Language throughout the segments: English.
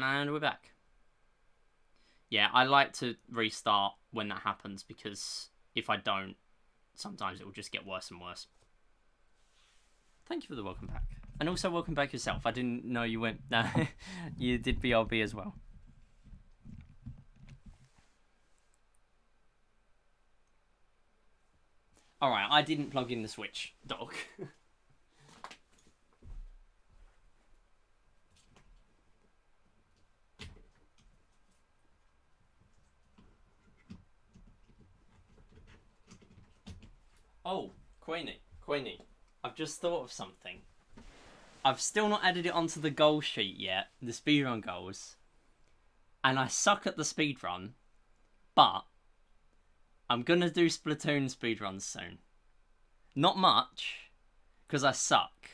And we're back. Yeah, I like to restart when that happens because if I don't, sometimes it will just get worse and worse. Thank you for the welcome back. And also welcome back yourself. I didn't know you went... you did BRB as well. Alright, I didn't plug in the Switch, dog. Oh, Queenie. I've just thought of something. I've still not added it onto the goal sheet yet, the speedrun goals. And I suck at the speedrun, but I'm going to do Splatoon speedruns soon. Not much, because I suck.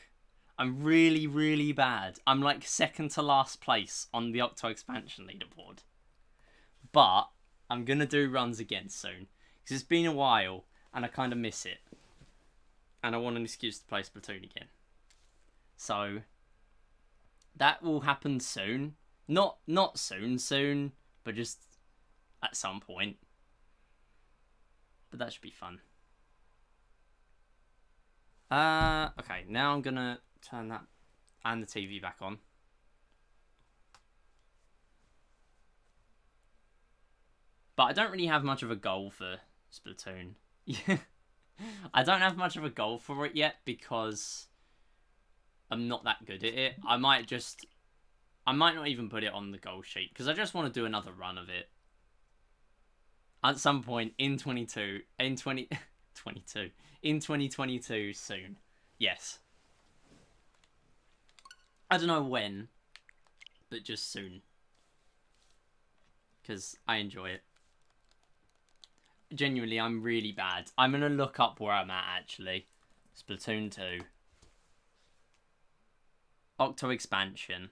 I'm really, really bad. I'm like second to last place on the Octo expansion leaderboard. But I'm going to do runs again soon, because it's been a while and I kind of miss it. And I want an excuse to play Splatoon again. So that will happen soon. Not soon, but just at some point. But that should be fun. Okay, now I'm gonna turn that and the TV back on. But I don't really have much of a goal for Splatoon. I don't have much of a goal for it yet because I'm not that good at it. I might not even put it on the goal sheet because I just want to do another run of it. At some point in 2022 soon. Yes. I don't know when, but just soon. Because I enjoy it. Genuinely, I'm really bad. I'm going to look up where I'm at, actually. Splatoon 2. Octo expansion.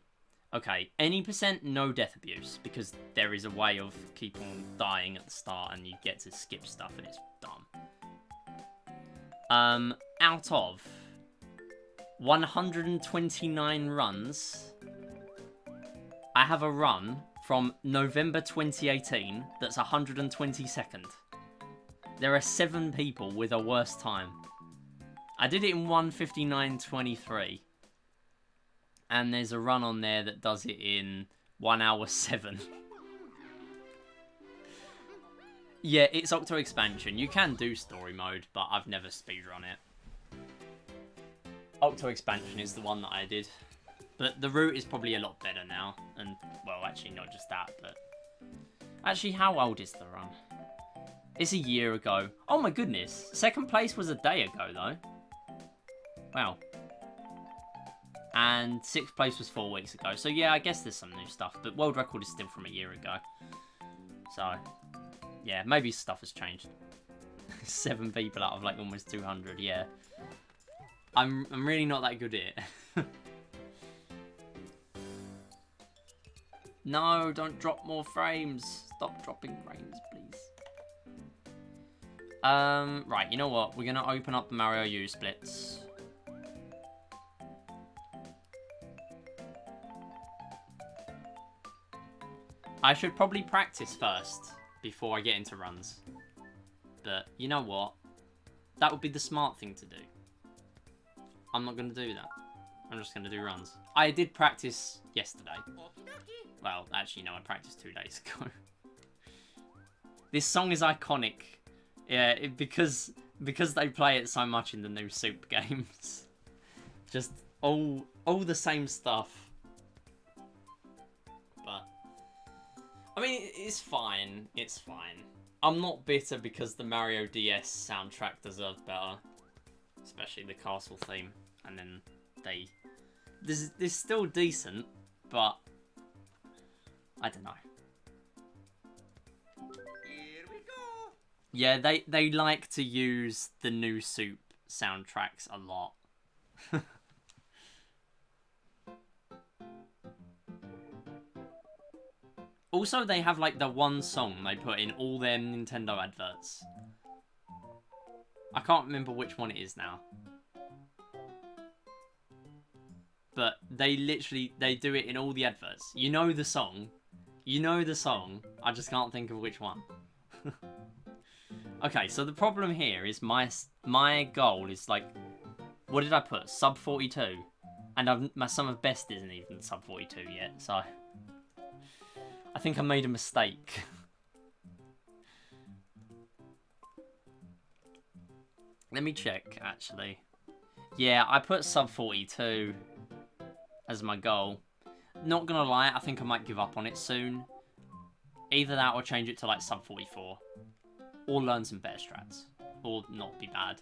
Okay, any percent, no death abuse. Because there is a way of keep on dying at the start and you get to skip stuff and it's dumb. Out of 129 runs, I have a run from November 2018 that's 122nd. There are 7 people with a worse time. I did it in 1:59:23. And there's a run on there that does it in 1 hour 7. Yeah, it's Octo expansion. You can do story mode, but I've never speedrun it. Octo expansion is the one that I did. But the route is probably a lot better now. And, well, actually not just that, but... Actually, how old is the run? It's a year ago. Oh my goodness. Second place was a day ago, though. Wow. And 6th place was 4 weeks ago. So, yeah, I guess there's some new stuff. But world record is still from a year ago. So, yeah, maybe stuff has changed. 7 people out of, like, almost 200, yeah. I'm really not that good at it. No, don't drop more frames. Stop dropping frames, please. Right, you know what? We're going to open up the Mario U splits. I should probably practice first before I get into runs. But you know what? That would be the smart thing to do. I'm not going to do that. I'm just going to do runs. I did practice yesterday. Well, actually, no, I practiced 2 days ago. This song is iconic. Yeah, because they play it so much in the new Soup games. Just all the same stuff. But I mean, it's fine. It's fine. I'm not bitter because the Mario DS soundtrack deserved better, especially the castle theme. And then this is still decent, but I don't know. Here we go. Yeah, they like to use the new Soup soundtracks a lot. Also, they have like the one song they put in all their Nintendo adverts. I can't remember which one it is now. but they do it in all the adverts. You know the song. I just can't think of which one. Okay, so the problem here is my goal is like, what did I put? Sub 42, and my sum of best isn't even sub 42 yet. So I think I made a mistake. Let me check actually. Yeah, I put sub 42 as my goal. Not gonna lie, I think I might give up on it soon. Either that or change it to like sub 44. Or learn some better strats. Or not be bad.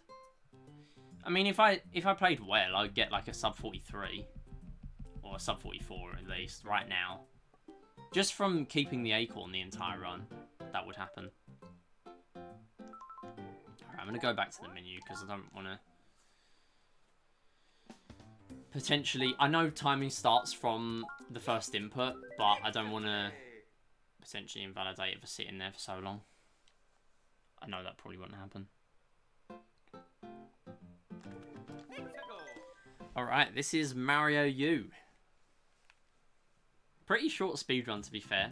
I mean, if I played well, I'd get like a sub 43. Or a sub 44 at least, right now. Just from keeping the acorn the entire run, that would happen. Alright, I'm gonna go back to the menu because I don't want to... Potentially, I know timing starts from the first input, but I don't want to potentially invalidate it for sitting there for so long. I know that probably wouldn't happen. Alright, this is Mario U. Pretty short speedrun, to be fair.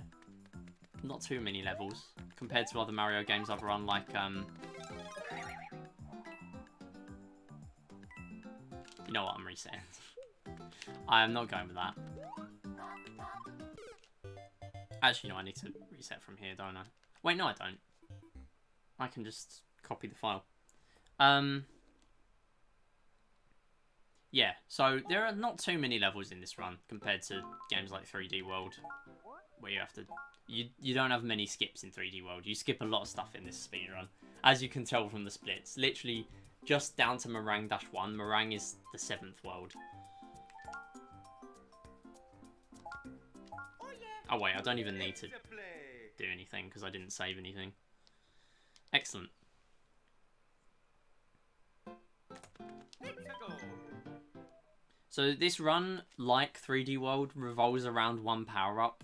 Not too many levels compared to other Mario games I've run, like you know what, I'm resetting. I am not going with that. Actually, no, I need to reset from here, don't I? Wait, no, I don't. I can just copy the file. Yeah, so there are not too many levels in this run compared to games like 3D World, where you have to... You don't have many skips in 3D World. You skip a lot of stuff in this speedrun, as you can tell from the splits. Literally, just down to Meringue-1. Meringue is the 7th world. Oh wait, I don't even need to do anything because I didn't save anything. Excellent. So this run, like 3D World, revolves around one power-up.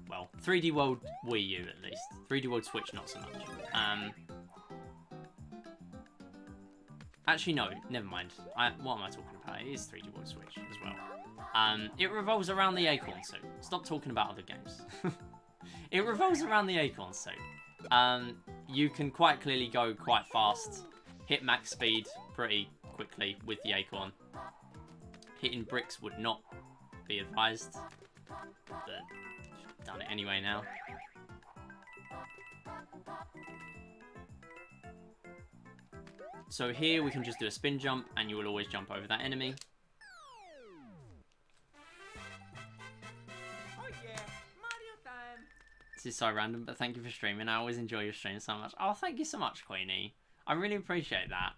Well, 3D World Wii U at least. 3D World Switch not so much. Actually no, never mind. What am I talking about? It is 3D World Switch as well. It revolves around the acorn suit. Stop talking about other games. It revolves around the acorn suit. You can quite clearly go quite fast, hit max speed pretty quickly with the acorn. Hitting bricks would not be advised, but I've done it anyway now. So here we can just do a spin jump and you will always jump over that enemy. Oh yeah, Mario time. This is so random, but thank you for streaming. I always enjoy your stream so much. Oh, thank you so much, Queenie. I really appreciate that.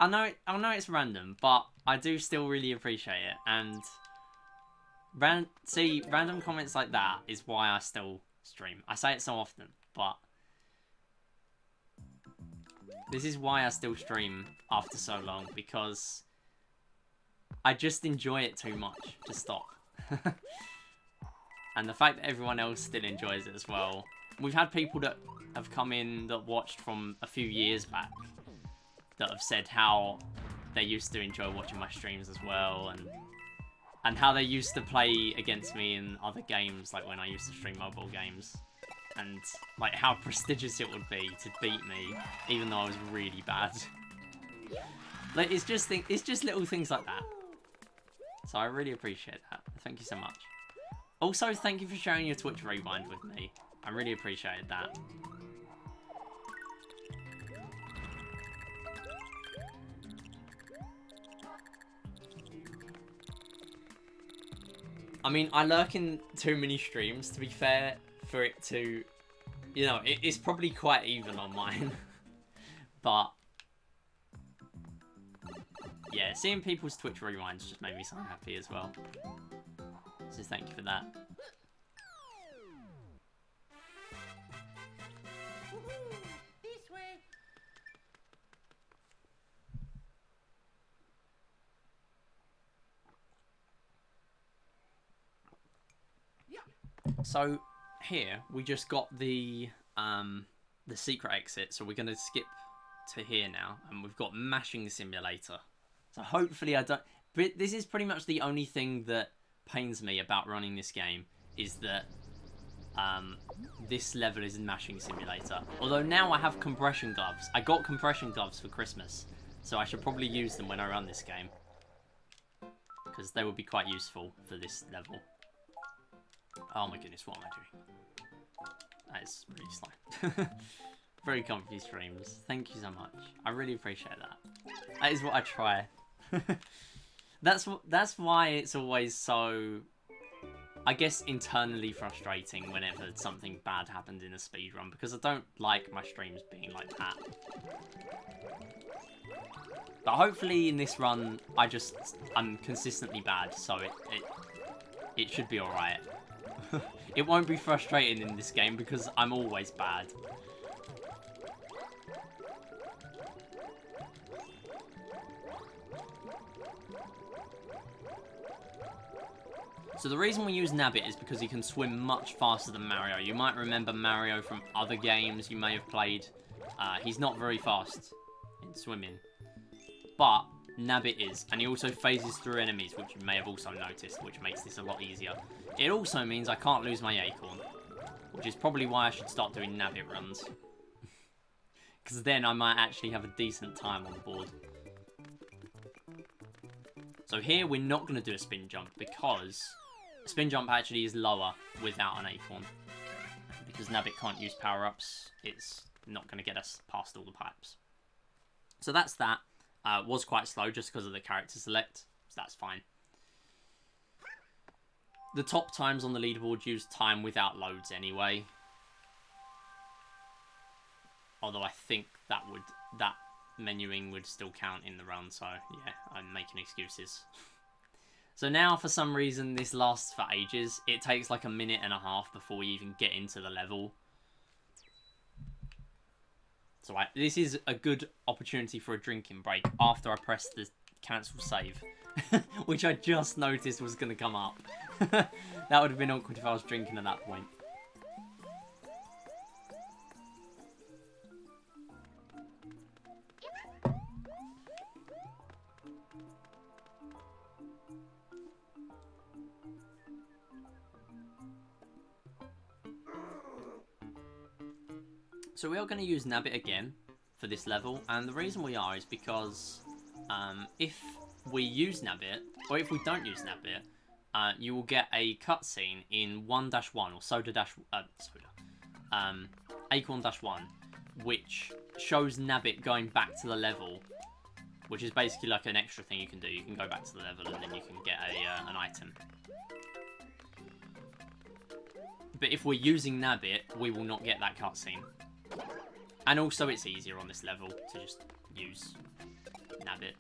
I know it's random, but I do still really appreciate it. And random comments like that is why I still stream. I say it so often, but this is why I still stream after so long, because I just enjoy it too much to stop. And the fact that everyone else still enjoys it as well. We've had people that have come in that watched from a few years back that have said how they used to enjoy watching my streams as well, and how they used to play against me in other games, like when I used to stream mobile games, and like how prestigious it would be to beat me even though I was really bad. Like it's just little things like that. So I really appreciate that. Thank you so much. Also, thank you for sharing your Twitch Rewind with me. I really appreciated that. I mean, I lurk in too many streams, to be fair, for it to... You know, it's probably quite even on mine. But... yeah, seeing people's Twitch Rewinds just made me so happy as well. So thank you for that. This way. So here we just got the secret exit, so we're gonna skip to here now, and we've got mashing simulator. So hopefully I don't. But this is pretty much the only thing that pains me about running this game, is that this level is a mashing simulator. Although now I have compression gloves. I got compression gloves for Christmas, so I should probably use them when I run this game, because they would be quite useful for this level. Oh my goodness, what am I doing? That is really slow. Very comfy streams. Thank you so much. I really appreciate that. That is what I try. That's why it's always so, I guess, internally frustrating whenever something bad happens in a speedrun, because I don't like my streams being like that. But hopefully in this run, I'm consistently bad, so it should be alright. It won't be frustrating in this game because I'm always bad. So the reason we use Nabbit is because he can swim much faster than Mario. You might remember Mario from other games you may have played. He's not very fast in swimming, but Nabbit is, and he also phases through enemies, which you may have also noticed, which makes this a lot easier. It also means I can't lose my acorn, which is probably why I should start doing Nabbit runs. Because then I might actually have a decent time on the board. So here we're not going to do a spin jump, because a spin jump actually is lower without an acorn. Because Nabbit can't use power-ups, it's not going to get us past all the pipes. So that's that. Was quite slow just because of the character select, so that's fine. The top times on the leaderboard use time without loads anyway. Although I think that menuing would still count in the run, so yeah, I'm making excuses. So now, for some reason, this lasts for ages. It takes like a minute and a half before we even get into the level. So this is a good opportunity for a drinking break after I press the cancel save, which I just noticed was going to come up. That would have been awkward if I was drinking at that point. So we are going to use Nabbit again for this level, and the reason we are is because if we use Nabbit, or if we don't use Nabbit, you will get a cutscene in 1-1 or Acorn-1, which shows Nabbit going back to the level, which is basically like an extra thing you can do. You can go back to the level and then you can get an item. But if we're using Nabbit, we will not get that cutscene. And also it's easier on this level to just use Nabbit.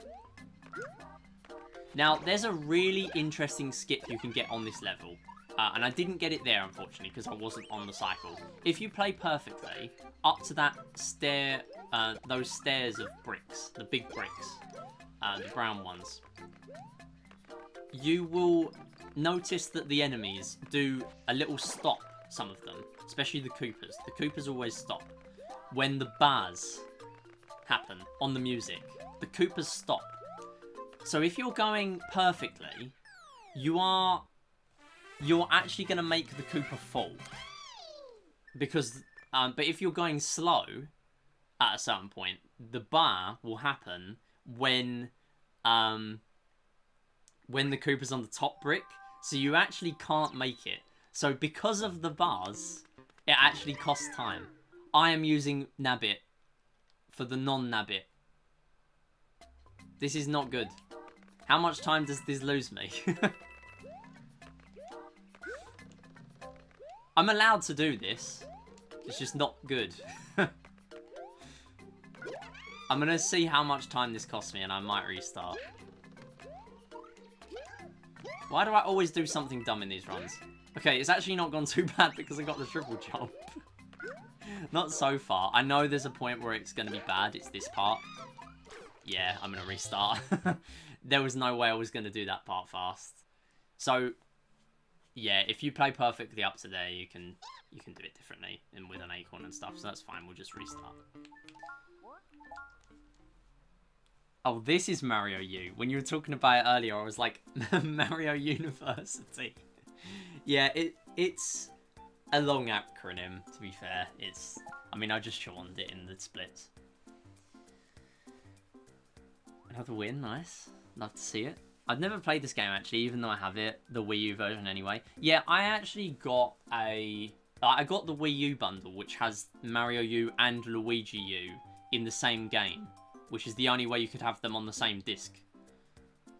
Now, there's a really interesting skip you can get on this level. And I didn't get it there, unfortunately, because I wasn't on the cycle. If you play perfectly, up to that stair, those stairs of bricks, the big bricks, the brown ones, you will notice that the enemies do a little stop, some of them, especially the Koopas. The Koopas always stop. When the bars happen on the music, the Koopas stop. So if you're going perfectly, you're actually going to make the Koopa fall. Because, but if you're going slow, at a certain point, the bar will happen when the Koopa's on the top brick. So you actually can't make it. So because of the bars, it actually costs time. I am using Nabbit for the non-Nabbit. This is not good. How much time does this lose me? I'm allowed to do this. It's just not good. I'm going to see how much time this costs me and I might restart. Why do I always do something dumb in these runs? Okay, it's actually not gone too bad because I got the triple jump. Not so far. I know there's a point where it's going to be bad. It's this part. Yeah, I'm going to restart. There was no way I was going to do that part fast. So, yeah, if you play perfectly up to there, you can do it differently and with an acorn and stuff. So that's fine. We'll just restart. Oh, this is Mario U. When you were talking about it earlier, I was like, Mario University. Yeah, it's a long acronym, to be fair. I mean, I just shortened it in the splits. Another win, nice. Love to see it. I've never played this game, actually, even though I have it, the Wii U version anyway. Yeah, I actually got I got the Wii U bundle, which has Mario U and Luigi U in the same game, which is the only way you could have them on the same disc.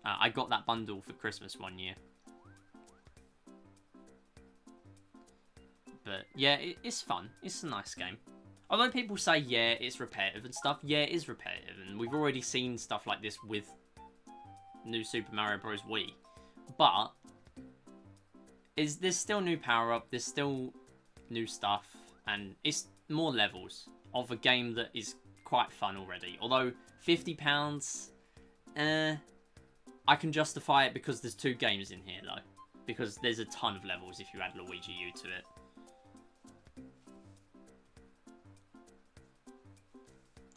I got that bundle for Christmas one year. But yeah, it's fun. It's a nice game. Although people say, yeah, it's repetitive and stuff. Yeah, it is repetitive. And we've already seen stuff like this with New Super Mario Bros. Wii. But there's still new power-up. There's still new stuff. And it's more levels of a game that is quite fun already. Although, £50, I can justify it because there's 2 games in here, though. Because there's a ton of levels if you add Luigi U to it.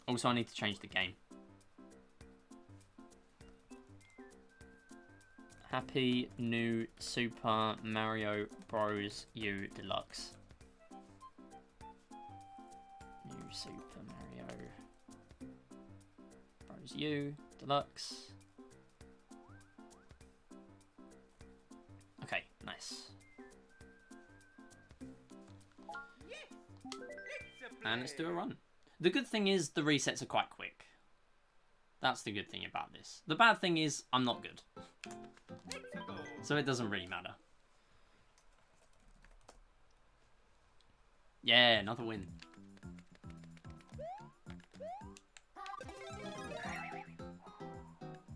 Also, I need to change the game. Happy New Super Mario Bros. U Deluxe. New Super Mario Bros. U Deluxe. Okay, nice. And let's do a run. The good thing is the resets are quite quick. That's the good thing about this. The bad thing is I'm not good. So it doesn't really matter. Yeah, another win.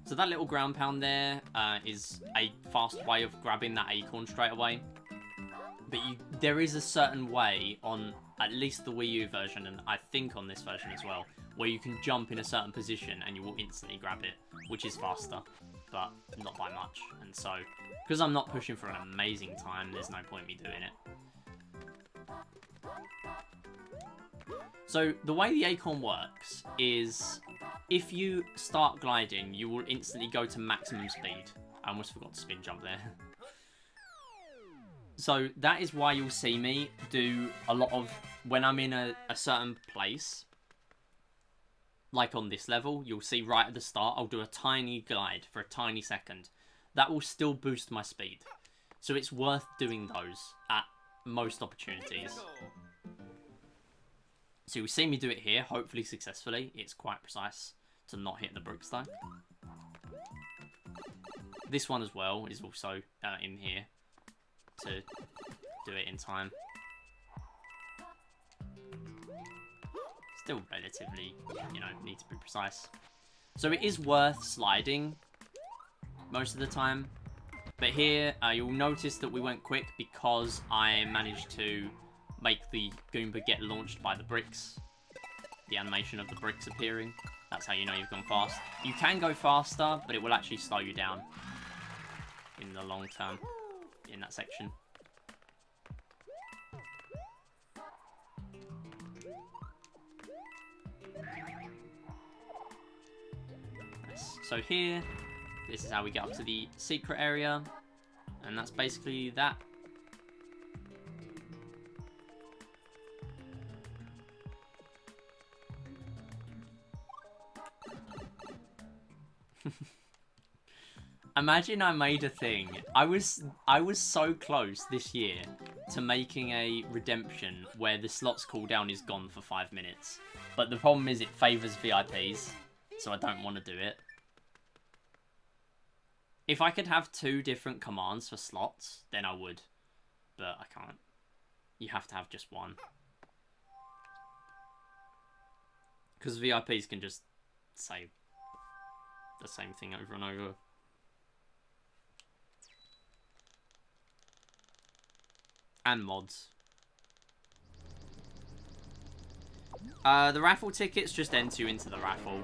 So that little ground pound there is a fast way of grabbing that acorn straight away. But there is a certain way on at least the Wii U version, and I think on this version as well, where you can jump in a certain position and you will instantly grab it, which is faster, but not by much. And so, because I'm not pushing for an amazing time, there's no point in me doing it. So the way the acorn works is, if you start gliding, you will instantly go to maximum speed. I almost forgot to spin jump there. So that is why you'll see me do a lot of, when I'm in a certain place, like on this level, you'll see right at the start, I'll do a tiny glide for a tiny second. That will still boost my speed. So it's worth doing those at most opportunities. So you'll see me do it here, hopefully successfully. It's quite precise to not hit the bricks though. This one as well is also in here to do it in time. Still relatively, need to be precise. So it is worth sliding most of the time. But here, you'll notice that we went quick because I managed to make the Goomba get launched by the bricks. The animation of the bricks appearing. That's how you know you've gone fast. You can go faster, but it will actually slow you down in the long term in that section. Nice. So here, this is how we get up to the secret area, and that's basically that. Imagine I made a thing. I was so close this year to making a redemption where the slots cooldown is gone for 5 minutes. But the problem is it favours VIPs, so I don't want to do it. If I could have 2 different commands for slots, then I would. But I can't. You have to have just one. Because VIPs can just say the same thing over and over. And mods. The raffle tickets just enter you into the raffle.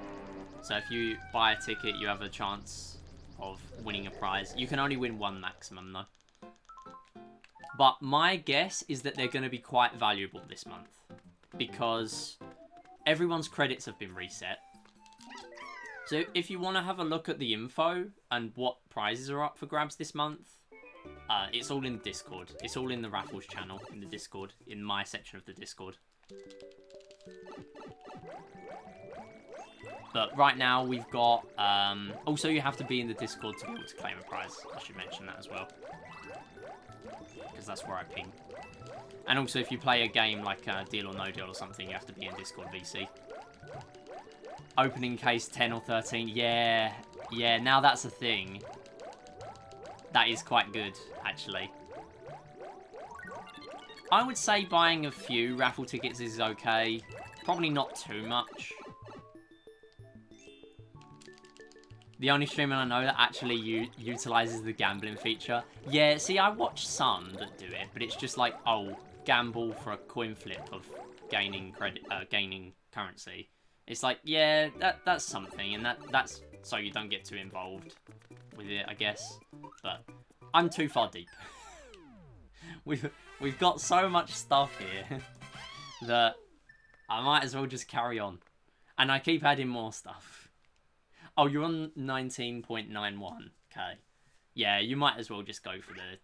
So if you buy a ticket, you have a chance of winning a prize. You can only win 1 maximum though. But my guess is that they're going to be quite valuable this month. Because everyone's credits have been reset. So if you want to have a look at the info and what prizes are up for grabs this month, it's all in the Discord. It's all in the raffles channel in the Discord, in my section of the Discord. But right now we've got... also, you have to be in the Discord to be able to claim a prize. I should mention that as well. Because that's where I ping. And also, if you play a game like Deal or No Deal or something, you have to be in Discord VC. Opening case 10 or 13. Yeah, now that's a thing. That is quite good, actually. I would say buying a few raffle tickets is okay. Probably not too much. The only streamer I know that actually utilizes the gambling feature. Yeah, see, I watch some that do it, but it's just like, oh, gamble for a coin flip of gaining credit, gaining currency. It's like, yeah, that's something, and that's so you don't get too involved with it, I guess. But I'm too far deep. We've got so much stuff here that I might as well just carry on, and I keep adding more stuff. Oh, you're on 19.91. Okay, yeah, you might as well just go for the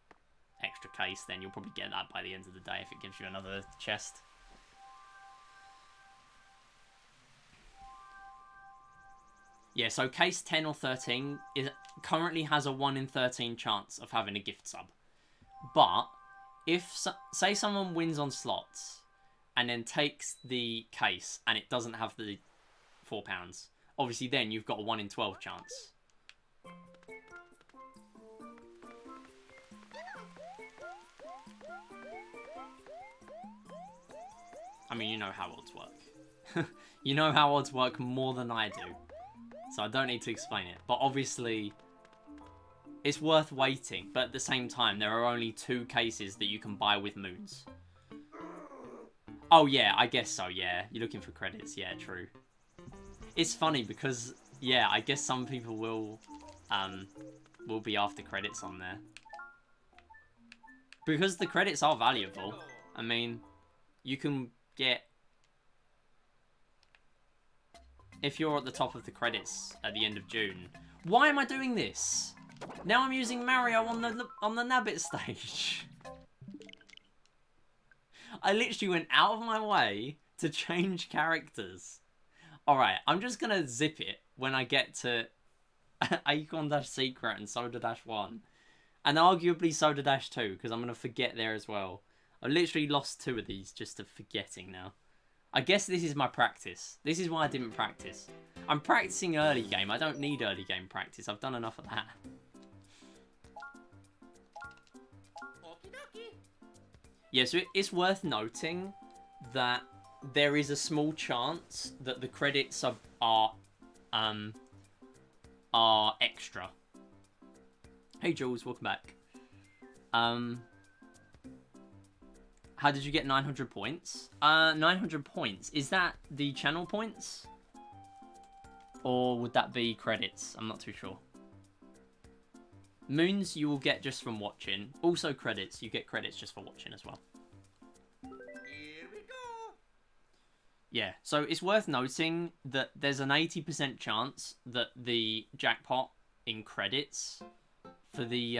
extra case. Then you'll probably get that by the end of the day if it gives you another chest. Yeah, so case 10 or 13 currently has a 1 in 13 chance of having a gift sub. But if, say someone wins on slots and then takes the case and it doesn't have the £4, obviously then you've got a 1 in 12 chance. I mean, you know how odds work. You know how odds work more than I do. So I don't need to explain it. But obviously, it's worth waiting. But at the same time, there are only 2 cases that you can buy with moons. Oh yeah, I guess so, yeah. You're looking for credits, yeah, true. It's funny because, yeah, I guess some people will be after credits on there. Because the credits are valuable. I mean, you can get... If you're at the top of the credits at the end of June. Why am I doing this? Now I'm using Mario on the Nabbit stage. I literally went out of my way to change characters. Alright, I'm just gonna zip it when I get to Acorn-Secret and Soda-1. And arguably Soda-2, because I'm gonna forget there as well. I literally lost 2 of these just to forgetting now. I guess this is my practice. This is why I didn't practice. I'm practicing early game. I don't need early game practice. I've done enough of that. Yeah, so it's worth noting that there is a small chance that the credits are extra. Hey Jules, welcome back. How did you get 900 points? 900 points. Is that the channel points? Or would that be credits? I'm not too sure. Moons you will get just from watching. Also credits. You get credits just for watching as well. Here we go. Yeah, so it's worth noting that there's an 80% chance that the jackpot in credits for the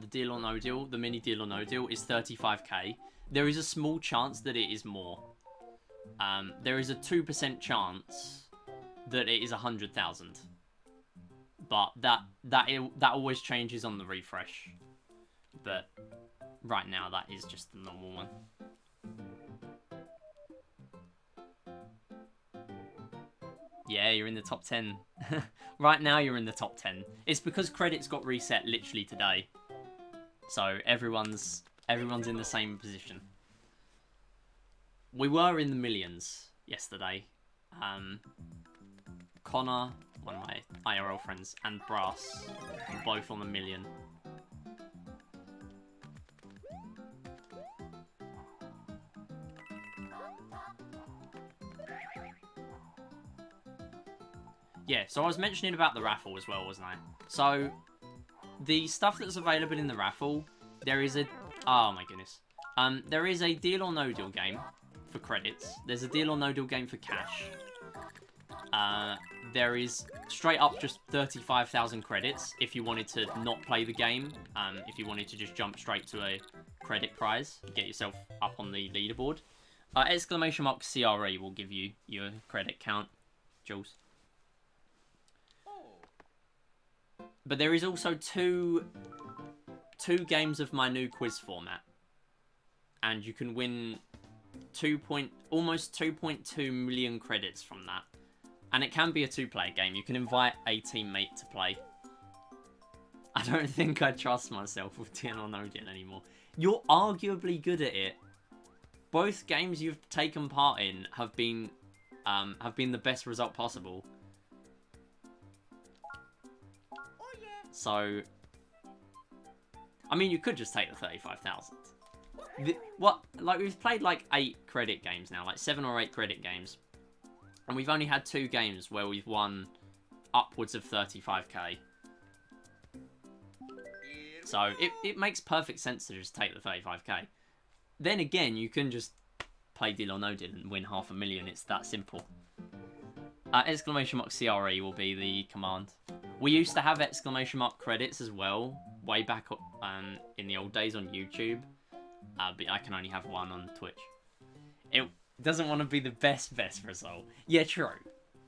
Deal or No Deal, the mini Deal or No Deal, is 35k. There is a small chance that it is more. There is a 2% chance that it is 100,000. But that always changes on the refresh. But right now, that is just the normal one. Yeah, you're in the top 10. Right now, you're in the top 10. It's because credits got reset literally today. So everyone's in the same position. We were in the millions yesterday. Connor, one of my IRL friends, and Brass were both on the million. Yeah, so I was mentioning about the raffle as well, wasn't I? So the stuff that's available in the raffle, there is a... Oh my goodness. There is a Deal or No Deal game for credits. There's a Deal or No Deal game for cash. there is straight up just 35,000 credits if you wanted to not play the game. If you wanted to just jump straight to a credit prize, get yourself up on the leaderboard. Exclamation mark CRE will give you your credit count, Jules. But there is also two games of my new quiz format, and you can win almost 2.2 million credits from that. And it can be a 2-player game. You can invite a teammate to play. I don't think I trust myself with Deal or No Deal anymore. You're arguably good at it. Both games you've taken part in have been the best result possible. So, I mean, you could just take the 35,000. We've played like 8 credit games now, like 7 or 8 credit games. And we've only had 2 games where we've won upwards of 35k. So it makes perfect sense to just take the 35k. Then again, you can just play Deal or No Deal and win 500,000. It's that simple. Exclamation mark CRE will be the command. We used to have exclamation mark credits as well, way back in the old days on YouTube. But I can only have one on Twitch. It doesn't want to be the best result. Yeah, true.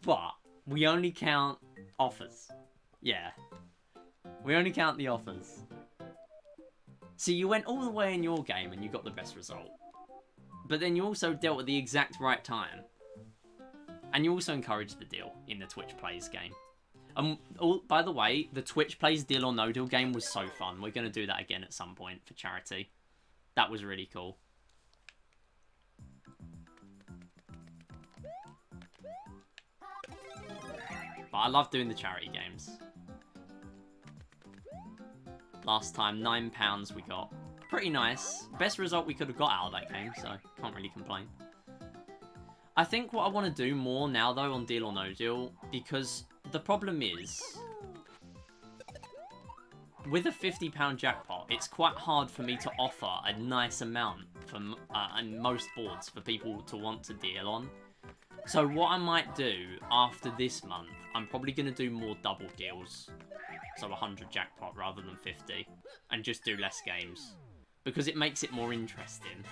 But we only count offers. Yeah. We only count the offers. So you went all the way in your game and you got the best result. But then you also dealt at the exact right time. And you also encouraged the deal in the Twitch Plays game. By the way, the Twitch Plays Deal or No Deal game was so fun. We're going to do that again at some point for charity. That was really cool. But I love doing the charity games. Last time, £9 we got. Pretty nice. Best result we could have got out of that game, so can't really complain. I think what I want to do more now, though, on Deal or No Deal, because the problem is, with a £50 jackpot, it's quite hard for me to offer a nice amount for and most boards for people to want to deal on. So what I might do after this month, I'm probably going to do more double deals. So 100 jackpot rather than 50. And just do less games. Because it makes it more interesting.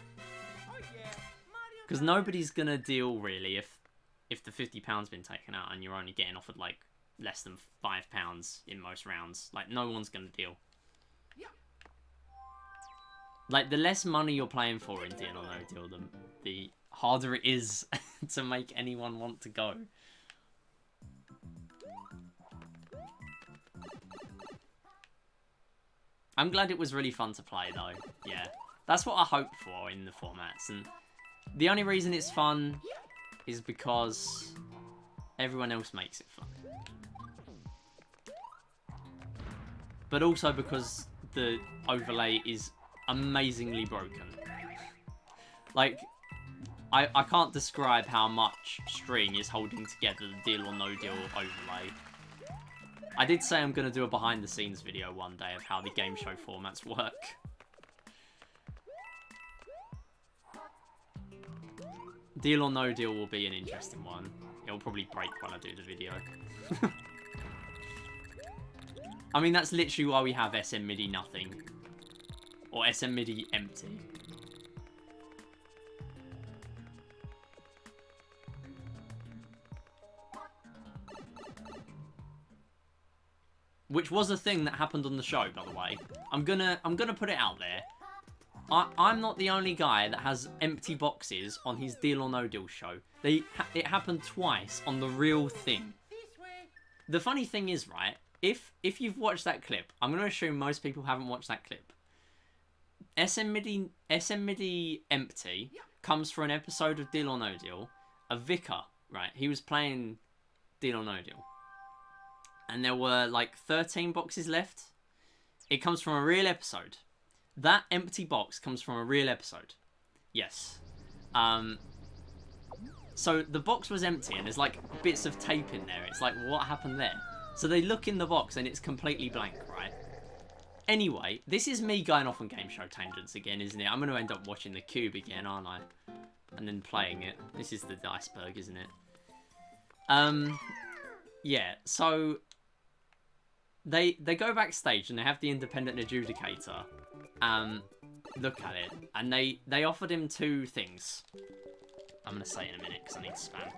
Because nobody's going to deal, really, if the £50's been taken out and you're only getting offered, like, less than £5 in most rounds. Like, no one's going to deal. Like, the less money you're playing for in Deal or No Deal, the harder it is to make anyone want to go. I'm glad it was really fun to play, though. Yeah, that's what I hope for in the formats. And the only reason it's fun is because everyone else makes it fun. But also because the overlay is amazingly broken. Like, I can't describe how much string is holding together the Deal or No Deal overlay. I did say I'm going to do a behind the scenes video one day of how the game show formats work. Deal or No Deal will be an interesting one. It'll probably break when I do the video. I mean, that's literally why we have SM MIDI nothing. Or SM MIDI empty. Which was a thing that happened on the show, by the way. I'm gonna put it out there. I'm not the only guy that has empty boxes on his Deal or No Deal show. It happened twice on The Real Thing. The funny thing is, right, if you've watched that clip, I'm going to assume most people haven't watched that clip. SM MIDI empty comes for an episode of Deal or No Deal. A vicar, right, he was playing Deal or No Deal. And there were like 13 boxes left. It comes from a real episode. That empty box comes from a real episode. Yes. So the box was empty and there's like bits of tape in there. It's like, what happened there? So they look in the box and it's completely blank, right? Anyway, this is me going off on game show tangents again, isn't it? I'm going to end up watching The Cube again, aren't I? And then playing it. This is the iceberg, isn't it? Yeah, so they go backstage and they have the independent adjudicator look at it, and they offered him two things. I'm gonna say in a minute because I need to spam.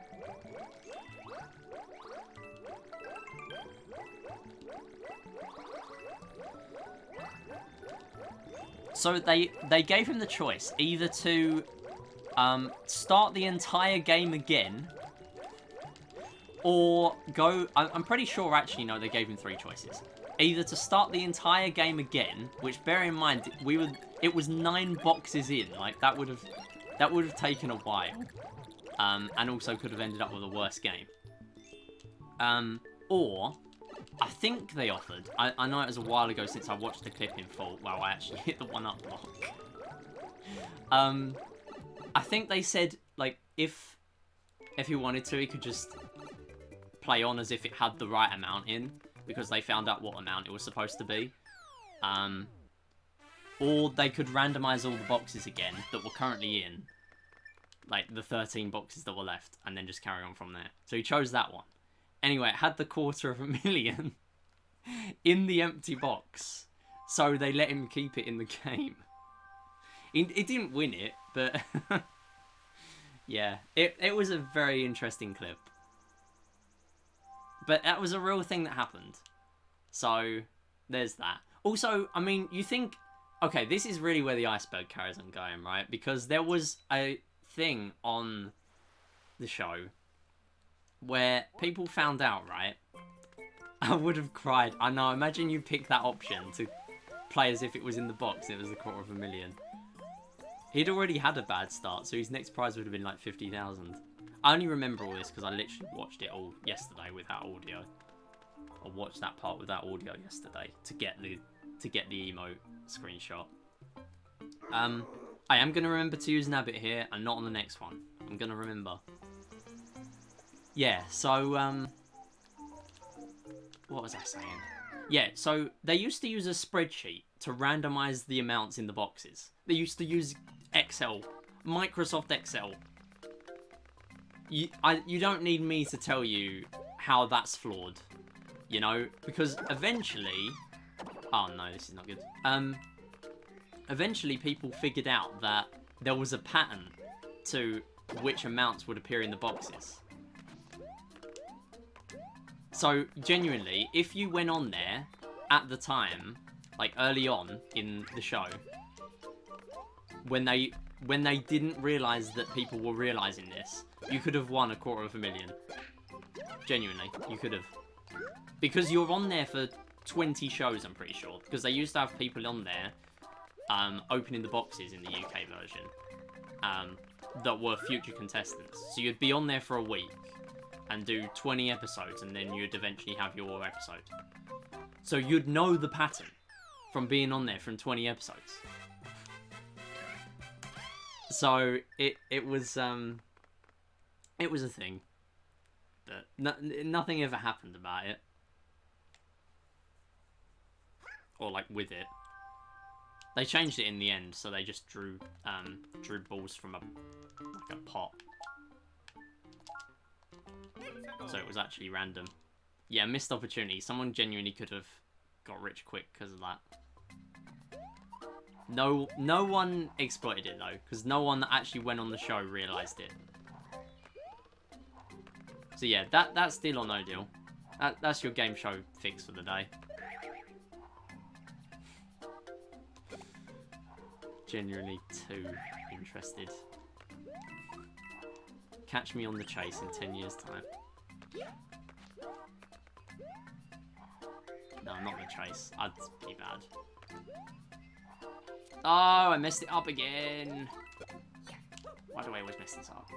So they gave him the choice either to start the entire game again, or go... I'm pretty sure, actually, no, they gave him three choices. Either to start the entire game again, which, bear in mind, it was 9 boxes in. Like, that would have taken a while. And also could have ended up with a worse game. Or, I think they offered... I know it was a while ago since I watched the clip in full. Well, I actually hit the 1-up block. I think they said, like, if he wanted to, he could just play on as if it had the right amount in, because they found out what amount it was supposed to be. Or they could randomize all the boxes again that were currently in, like the 13 boxes that were left, and then just carry on from there. So he chose that one. Anyway, it had the $250,000 in the empty box, so they let him keep it in the game. He didn't win it, but yeah, it was a very interesting clip. But that was a real thing that happened. So, there's that. Also, I mean, you think... Okay, this is really where the iceberg carries on going, right? Because there was a thing on the show where people found out, right? I would have cried. I know, imagine you pick that option to play as if it was in the box and it was the $250,000. He'd already had a bad start, so his next prize would have been like 50,000. I only remember all this because I literally watched it all yesterday without audio. I watched that part without audio yesterday to get the emote screenshot. I am going to remember to use Nabbit here and not on the next one. I'm going to remember. Yeah, so, what was I saying? Yeah, so they used to use a spreadsheet to randomize the amounts in the boxes. They used to use Excel, Microsoft Excel. You don't need me to tell you how that's flawed, you know? Because eventually... Oh no, this is not good. Eventually people figured out that there was a pattern to which amounts would appear in the boxes. So, genuinely, if you went on there at the time, like early on in the show, when they didn't realise that people were realising this, you could have won $250,000. Genuinely, you could have. Because you're on there for 20 shows, I'm pretty sure. Because they used to have people on there opening the boxes in the UK version that were future contestants. So you'd be on there for a week and do 20 episodes, and then you'd eventually have your episode. So you'd know the pattern from being on there from 20 episodes. So it was a thing, but nothing ever happened about it, or like with it. They changed it in the end, so they just drew balls from a pot. So it was actually random. Yeah, missed opportunity. Someone genuinely could have got rich quick because of that. No one exploited it though, because no one that actually went on the show realised it. So yeah, that's Deal or No Deal. That's your game show fix for the day. Genuinely too interested. Catch me on the chase in 10 years' time. No, not the chase. I'd be bad. Oh, I messed it up again. Why do I always mess this up?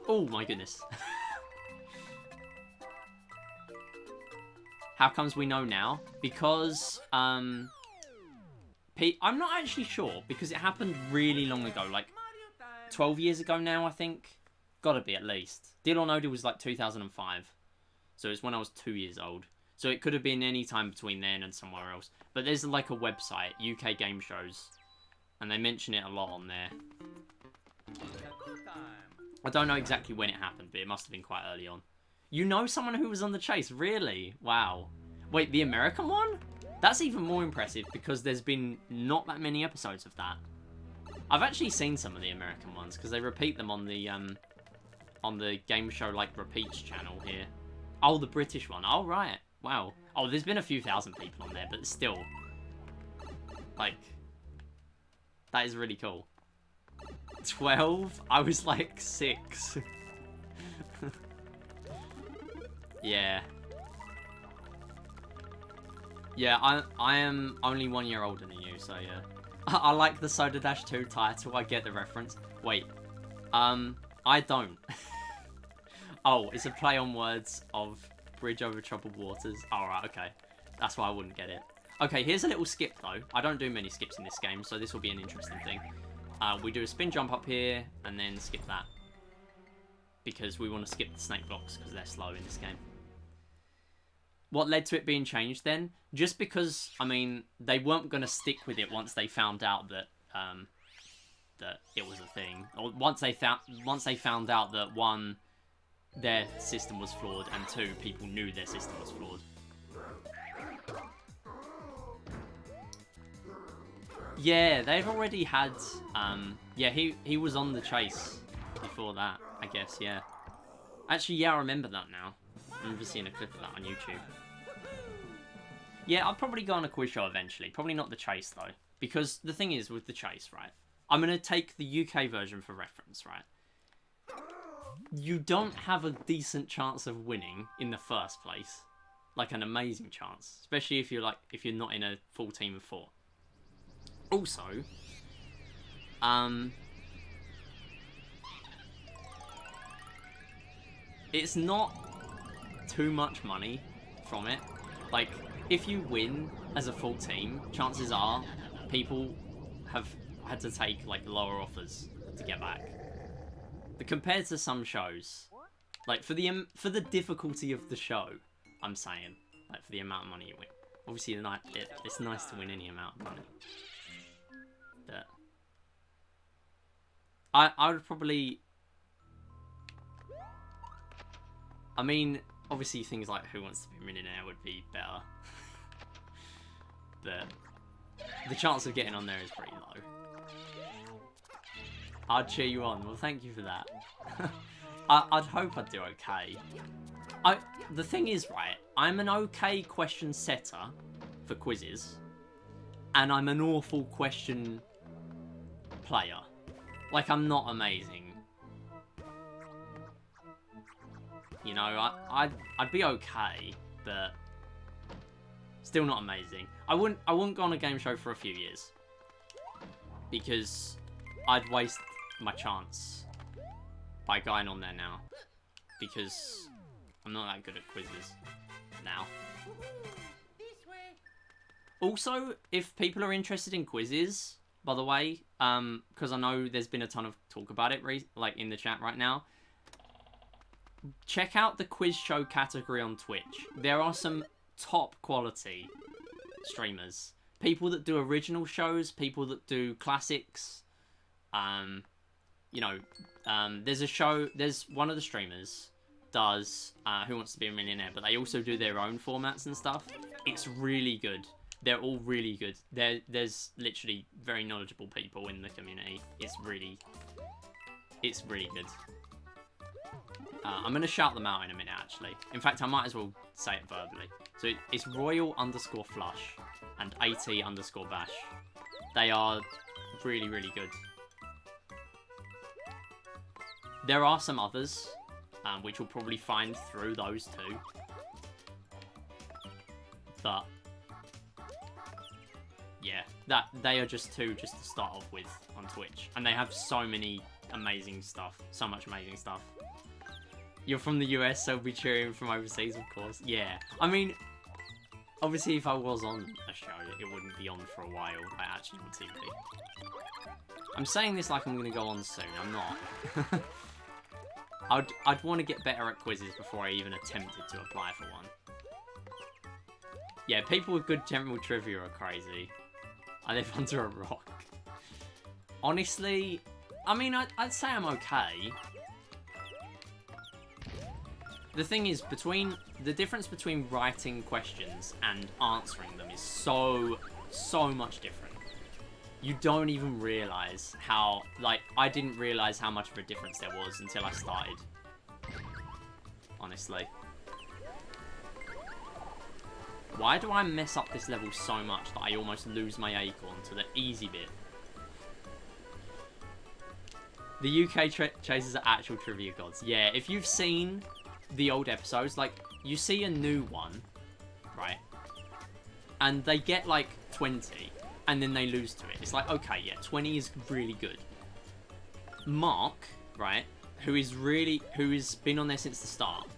Oh my goodness. How comes we know now? Because, I'm not actually sure, because it happened really long ago, like 12 years ago now, I think. Gotta be, at least. Deal or No Deal was like 2005. So it's when I was 2 years old. So it could have been any time between then and somewhere else. But there's like a website, UK Game Shows, And they mention it a lot on there. I don't know exactly when it happened, but it must have been quite early on. You know someone who was on the chase? Really? Wow. Wait, the American one? That's even more impressive because there's been not that many episodes of that. I've actually seen some of the American ones because they repeat them on the game show like repeats channel here. Oh, the British one. Oh, right. Wow. Oh, there's been a few thousand people on there, but still, like, that is really cool. 12? I was like 6. Yeah. Yeah, I am only 1 year older than you, so yeah. I like the Soda Dash 2 title, I get the reference. Wait, I don't. Oh, it's a play on words of Bridge Over Troubled Waters. Alright, okay. That's why I wouldn't get it. Okay, here's a little skip though. I don't do many skips in this game, so this will be an interesting thing. We do a spin jump up here, and then skip that. Because we want to skip the snake blocks, because they're slow in this game. What led to it being changed then? Just because, I mean, they weren't going to stick with it once they found out that that it was a thing. Or once they found out that, one, their system was flawed, and two, people knew their system was flawed. Yeah, they've already had, yeah, he was on the chase before that, I guess, yeah. Actually, yeah, I remember that now. I remember seeing a clip of that on YouTube. Yeah, I'll probably go on a quiz show eventually. Probably not the chase, though. Because the thing is, with the chase, right? I'm going to take the UK version for reference, right? You don't have a decent chance of winning in the first place. Like, an amazing chance. Especially if you're not in a full team of 4. Also, it's not too much money from it. Like, if you win as a full team, chances are people have had to take like lower offers to get back. But compared to some shows, like for the difficulty of the show, I'm saying, like for the amount of money you win. Obviously, it's nice to win any amount of money. But I would probably. I mean, obviously things like Who Wants to Be a Millionaire would be better. But the chance of getting on there is pretty low. I'd cheer you on. Well, thank you for that. I'd hope I'd do okay. The thing is, right, I'm an okay question setter for quizzes. And I'm an awful question player. Like, I'm not amazing. You know, I'd be okay, but still not amazing. I wouldn't go on a game show for a few years because I'd waste my chance by going on there now because I'm not that good at quizzes now. Also, if people are interested in quizzes, by the way, because I know there's been a ton of talk about it, like in the chat right now. Check out the quiz show category on Twitch. There are some top quality streamers. People that do original shows, people that do classics. You know, there's one of the streamers does Who Wants to Be a Millionaire, but they also do their own formats and stuff. It's really good. They're all really good. There's literally very knowledgeable people in the community. It's really good. I'm going to shout them out in a minute, actually. In fact, I might as well say it verbally. So it's Royal_Flush and AT_Bash. They are really, really good. There are some others, which you'll probably find through those two. But, yeah, they are just two just to start off with on Twitch. And they have so many amazing stuff. So much amazing stuff. You're from the US, so be cheering from overseas, of course. Yeah. I mean, obviously, if I was on a show, it wouldn't be on for a while, like actually on TV. I'm saying this like I'm going to go on soon. I'm not. I'd want to get better at quizzes before I even attempted to apply for one. Yeah, people with good general trivia are crazy. I live under a rock. Honestly, I mean, I'd say I'm okay. The thing is, the difference between writing questions and answering them is so much different. You don't even realise how, like, I didn't realise how much of a difference there was until I started. Honestly. Why do I mess up this level so much that I almost lose my acorn to the easy bit? The UK chasers are actual trivia gods. Yeah, if you've seen the old episodes, like, you see a new one, right? And they get, like, 20, and then they lose to it. It's like, okay, yeah, 20 is really good. Mark, right, who has been on there since the start,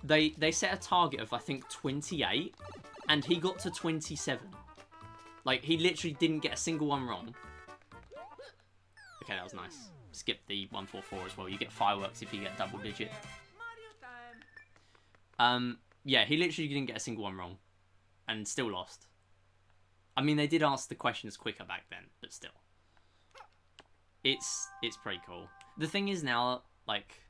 they set a target of, I think, 28, and he got to 27. Like, he literally didn't get a single one wrong. Okay, that was nice. Skip the 144 as well. You get fireworks if you get double digit. Yeah, he literally didn't get a single one wrong, and still lost. I mean, they did ask the questions quicker back then, but still. It's pretty cool. The thing is now, like,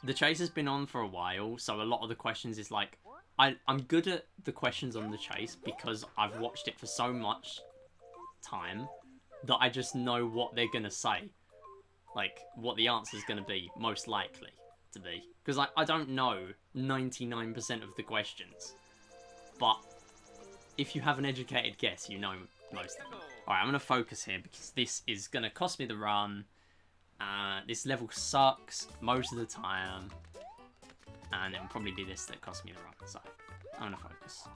the chase has been on for a while, so a lot of the questions is like, I'm good at the questions on the chase because I've watched it for so much time that I just know what they're gonna say, like what the answer's gonna be most likely to be, because I don't know 99% of the questions, but if you have an educated guess, you know most of them. Alright, I'm gonna focus here because this is gonna cost me the run. This level sucks most of the time, and it'll probably be this that costs me the run, so I'm gonna focus.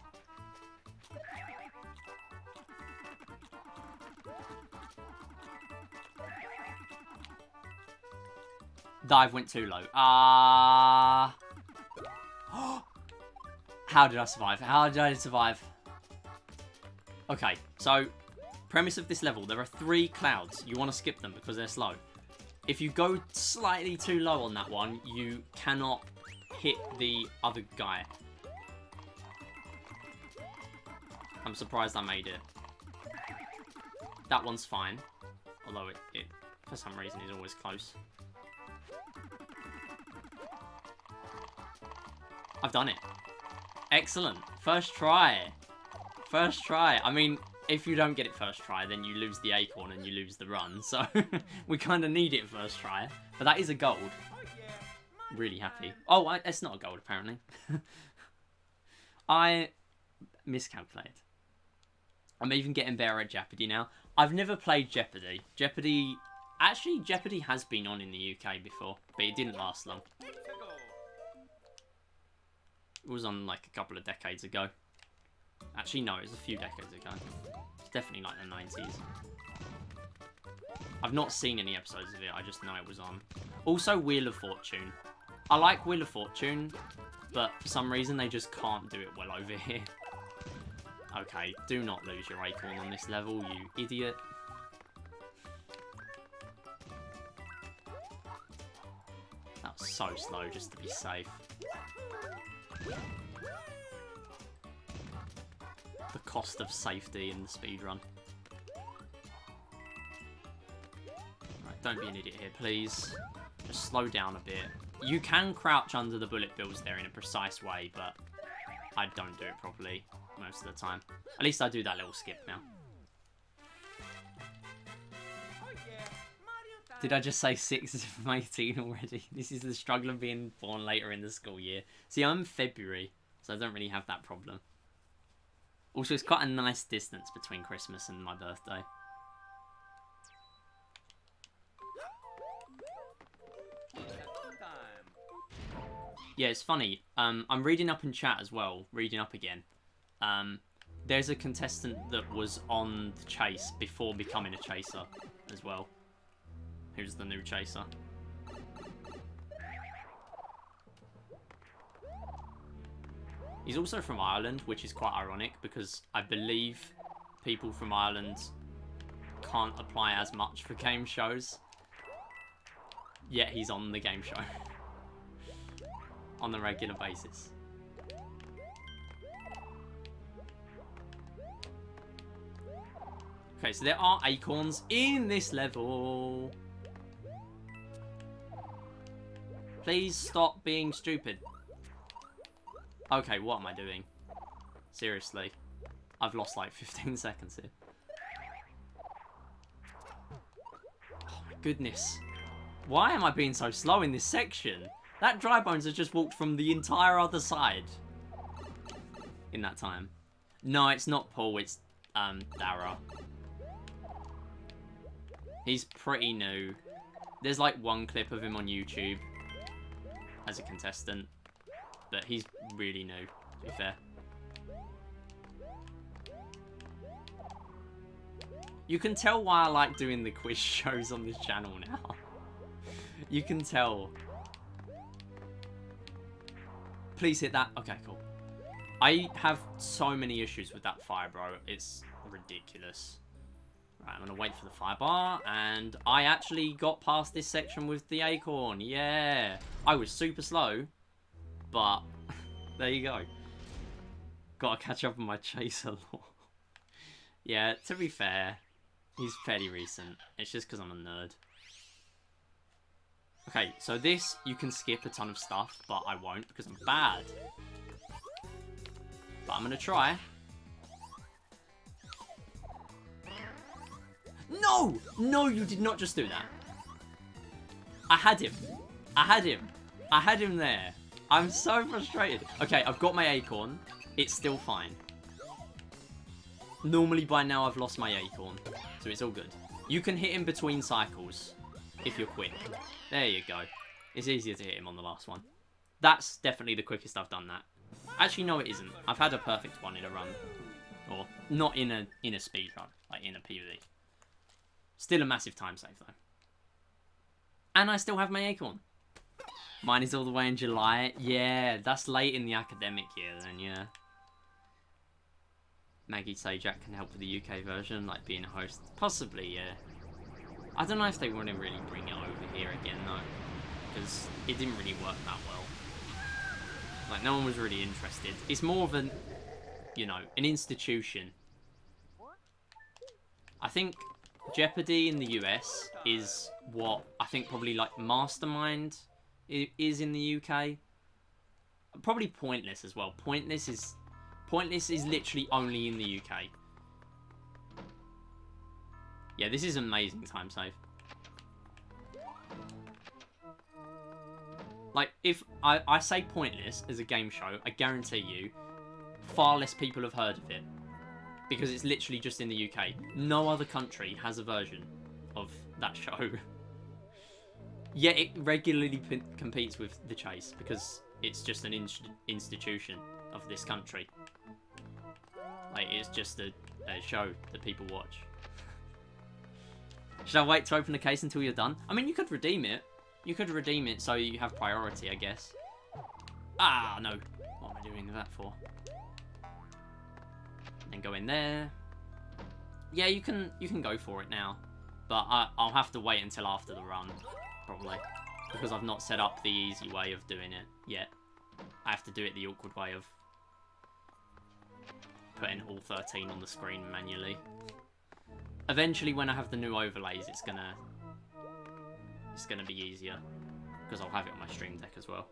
Dive went too low. How did I survive? How did I survive? Okay, so premise of this level, there are 3 clouds. You want to skip them because they're slow. If you go slightly too low on that one, you cannot hit the other guy. I'm surprised I made it. That one's fine. Although it for some reason, is always close. I've done it. Excellent. First try. First try. I mean, if you don't get it first try, then you lose the acorn and you lose the run. So we kind of need it first try. But that is a gold. Really happy. Oh, it's not a gold, apparently. I miscalculated. I'm even getting better at Jeopardy now. I've never played Jeopardy. Actually, Jeopardy has been on in the UK before, but it didn't last long. It was on like a couple of decades ago. Actually, no, it was a few decades ago. It's definitely like the 90s. I've not seen any episodes of it, I just know it was on. Also, Wheel of Fortune. I like Wheel of Fortune, but for some reason they just can't do it well over here. Okay, do not lose your acorn on this level, you idiot. That was so slow just to be safe. The cost of safety in the speedrun. Right, don't be an idiot here, please. Just slow down a bit. You can crouch under the bullet bills there in a precise way, but I don't do it properly most of the time. At least I do that little skip now. Did I just say 6 from 18 already? This is the struggle of being born later in the school year. See, I'm February, so I don't really have that problem. Also, it's quite a nice distance between Christmas and my birthday. Yeah, it's funny. I'm reading up in chat as well. Reading up again. There's a contestant that was on the chase before becoming a chaser as well. Who's the new chaser? He's also from Ireland, which is quite ironic because I believe people from Ireland can't apply as much for game shows. Yet he's on the game show. On a regular basis. Okay, so there are acorns in this level. Please stop being stupid. Okay, what am I doing? Seriously. I've lost like 15 seconds here. Oh my goodness. Why am I being so slow in this section? That dry bones has just walked from the entire other side. In that time. No, it's not Paul, it's Dara. He's pretty new. There's like one clip of him on YouTube as a contestant. But he's really new, to be fair. You can tell why I like doing the quiz shows on this channel now. You can tell. Please hit that. Okay, cool. I have so many issues with that fire, bro. It's ridiculous. Right, I'm going to wait for the fire bar. And I actually got past this section with the acorn. Yeah. I was super slow. But there you go. Got to catch up on my chaser lore. Yeah, to be fair, he's fairly recent. It's just because I'm a nerd. Okay, so this, you can skip a ton of stuff, but I won't because I'm bad. But I'm going to try. No! No, you did not just do that. I had him. I had him. I had him there. I'm so frustrated. Okay, I've got my acorn. It's still fine. Normally by now I've lost my acorn. So it's all good. You can hit him between cycles if you're quick. There you go. It's easier to hit him on the last one. That's definitely the quickest I've done that. Actually, no, it isn't. I've had a perfect one in a run. Or not in a speed run, like in a PvE. Still a massive time save though. And I still have my acorn. Mine is all the way in July. Yeah, that's late in the academic year then, yeah. Maggie Sajak can help with the UK version, like being a host. Possibly, yeah. I don't know if they want to really bring it over here again, though. Because it didn't really work that well. Like, no one was really interested. It's more of an, you know, an institution. I think Jeopardy in the US is what I think probably, like, Mastermind is in the UK. Probably Pointless as well. Pointless is literally only in the UK. Yeah, this is amazing time save. Like, if I say Pointless as a game show, I guarantee you, far less people have heard of it. Because it's literally just in the UK. No other country has a version of that show. Yet it regularly competes with The Chase, because it's just an institution of this country. Like, it's just a show that people watch. Should I wait to open the case until you're done? I mean, you could redeem it. You could redeem it so you have priority, I guess. Ah, no. What am I doing that for? Then go in there. Yeah, you can go for it now. But I'll have to wait until after the run, probably. Because I've not set up the easy way of doing it yet. I have to do it the awkward way of putting all 13 on the screen manually. Eventually, when I have the new overlays, it's gonna be easier because I'll have it on my stream deck as well.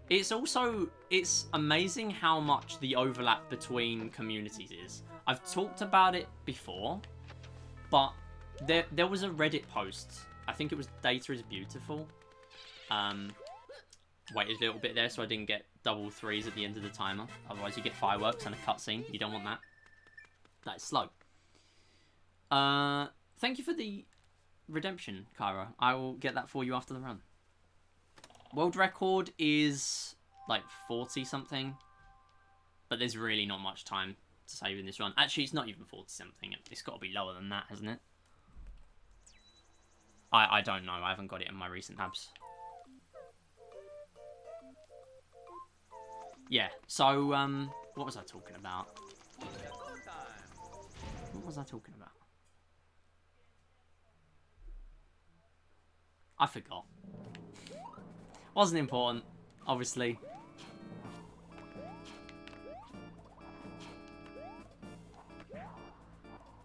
It's amazing how much the overlap between communities is. I've talked about it before, but there was a Reddit post. I think it was Data is Beautiful. Waited a little bit there so I didn't get double threes at the end of the timer. Otherwise you get fireworks and a cutscene. You don't want that. That is slow. Thank you for the redemption, Kyra. I will get that for you after the run. World record is like 40 something. But there's really not much time to save in this run. Actually, it's not even 40 something. It's got to be lower than that, hasn't it? I don't know. I haven't got it in my recent tabs. Yeah, so, what was I talking about? What was I talking about? I forgot. Wasn't important, obviously.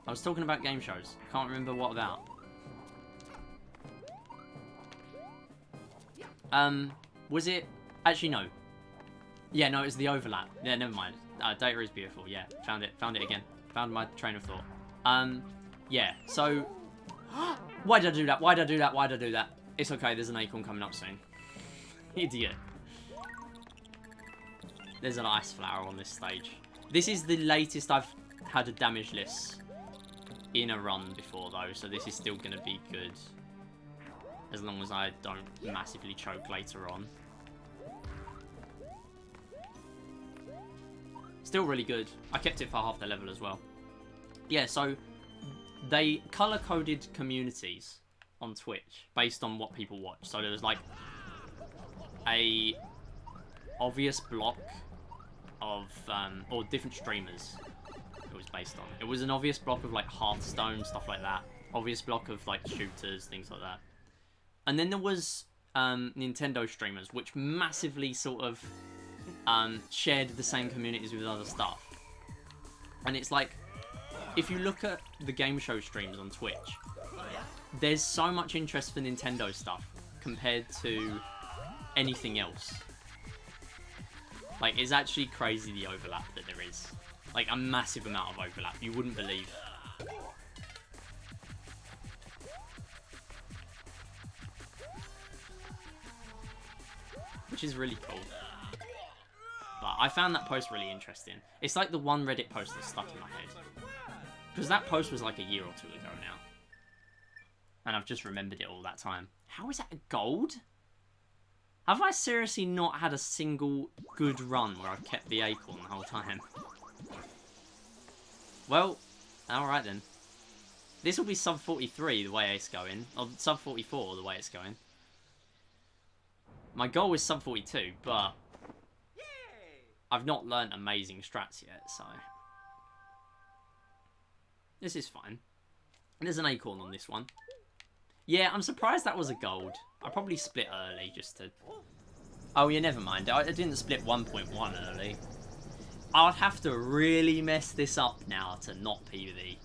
I was talking about game shows. I can't remember what about. Was it... Actually, no. Yeah, no, it was the overlap. Yeah, never mind. Data is beautiful. Yeah, found it again. Found my train of thought. Yeah, so... Why did I do that? Why did I do that? Why did I do that? It's okay, there's an acorn coming up soon. Idiot. There's an ice flower on this stage. This is the latest I've had a damage list in a run before, though, so this is still going to be good. As long as I don't massively choke later on. Still really good. I kept it for half the level as well. Yeah, so they color-coded communities on Twitch based on what people watch. So there was like a obvious block of, or different streamers it was based on. It was an obvious block of like Hearthstone, stuff like that. Obvious block of like shooters, things like that. And then there was Nintendo streamers, which massively sort of shared the same communities with other stuff. And it's like, if you look at the game show streams on Twitch, there's so much interest for Nintendo stuff compared to anything else. Like, it's actually crazy the overlap that there is. Like, a massive amount of overlap. You wouldn't believe. Which is really cool. But I found that post really interesting. It's like the one Reddit post that's stuck in my head. Because that post was like a year or two ago now. And I've just remembered it all that time. How is that a gold? Have I seriously not had a single good run where I've kept the acorn the whole time? Well, alright then. This will be sub 43 the way it's going. Or sub 44 the way it's going. My goal is sub 42, but I've not learnt amazing strats yet, so this is fine. There's an acorn on this one. Yeah, I'm surprised that was a gold. I probably split early just to... Oh yeah, never mind. I didn't split 1.1 early. I'd have to really mess this up now to not PvP.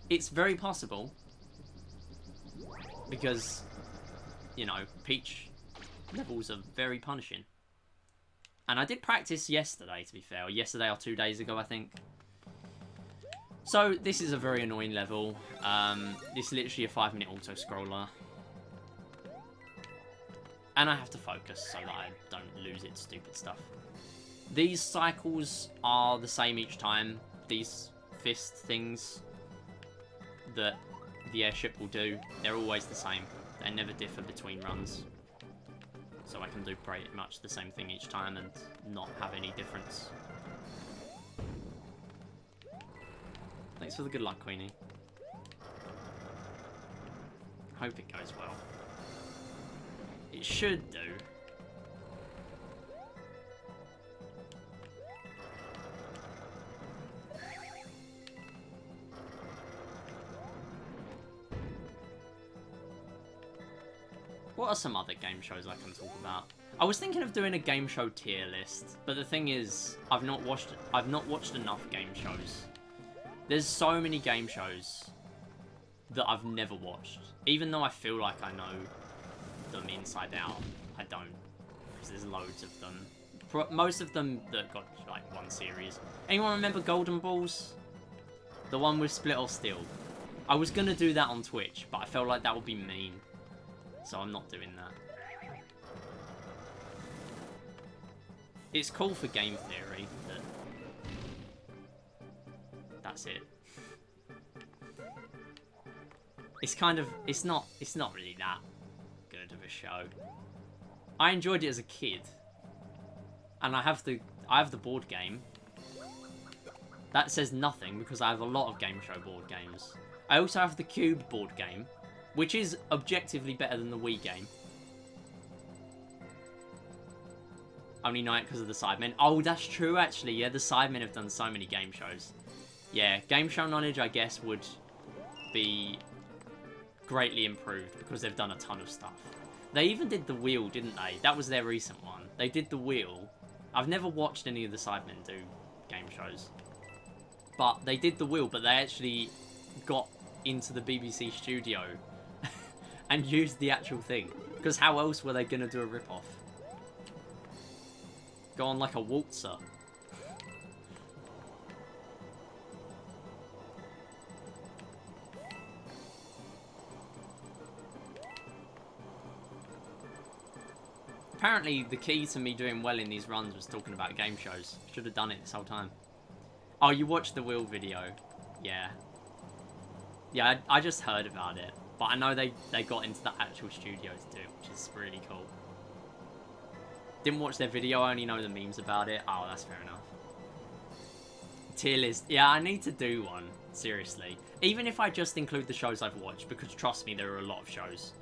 It's very possible. Because, you know, Peach levels are very punishing. And I did practice yesterday, to be fair. Or yesterday or 2 days ago, I think. So, this is a very annoying level. It's literally a 5-minute auto-scroller. And I have to focus so that I don't lose it to stupid stuff. These cycles are the same each time. These fist things that the airship will do, they're always the same. They never differ between runs. So I can do pretty much the same thing each time and not have any difference. Thanks for the good luck, Queenie. Hope it goes well. It should do. What are some other game shows I can talk about? I was thinking of doing a game show tier list, but the thing is, I've not watched enough game shows. There's so many game shows that I've never watched. Even though I feel like I know them inside out, I don't. Because there's loads of them. Most of them that got like one series. Anyone remember Golden Balls? The one with Split or Steal? I was gonna do that on Twitch, but I felt like that would be mean. So I'm not doing that. It's cool for game theory, but that's it. It's kind of, it's not really that good of a show. I enjoyed it as a kid. And I have the board game. That says nothing because I have a lot of game show board games. I also have the Cube board game, which is objectively better than the Wii game. Only know it because of the Sidemen. Oh, that's true, actually. Yeah, the Sidemen have done so many game shows. Yeah, game show knowledge, I guess, would be greatly improved because they've done a ton of stuff. They even did The Wheel, didn't they? That was their recent one. They did The Wheel. I've never watched any of the Sidemen do game shows. But they did The Wheel, but they actually got into the BBC studio and used the actual thing. Because how else were they going to do a rip-off? Go on like a waltzer. Apparently, the key to me doing well in these runs was talking about game shows. Should have done it this whole time. Oh, you watched the Will video? Yeah. Yeah, I just heard about it. But I know they got into the actual studio to do it, which is really cool. Didn't watch their video, I only know the memes about it. Oh, that's fair enough. Tier list. Yeah, I need to do one. Seriously. Even if I just include the shows I've watched, because trust me, there are a lot of shows.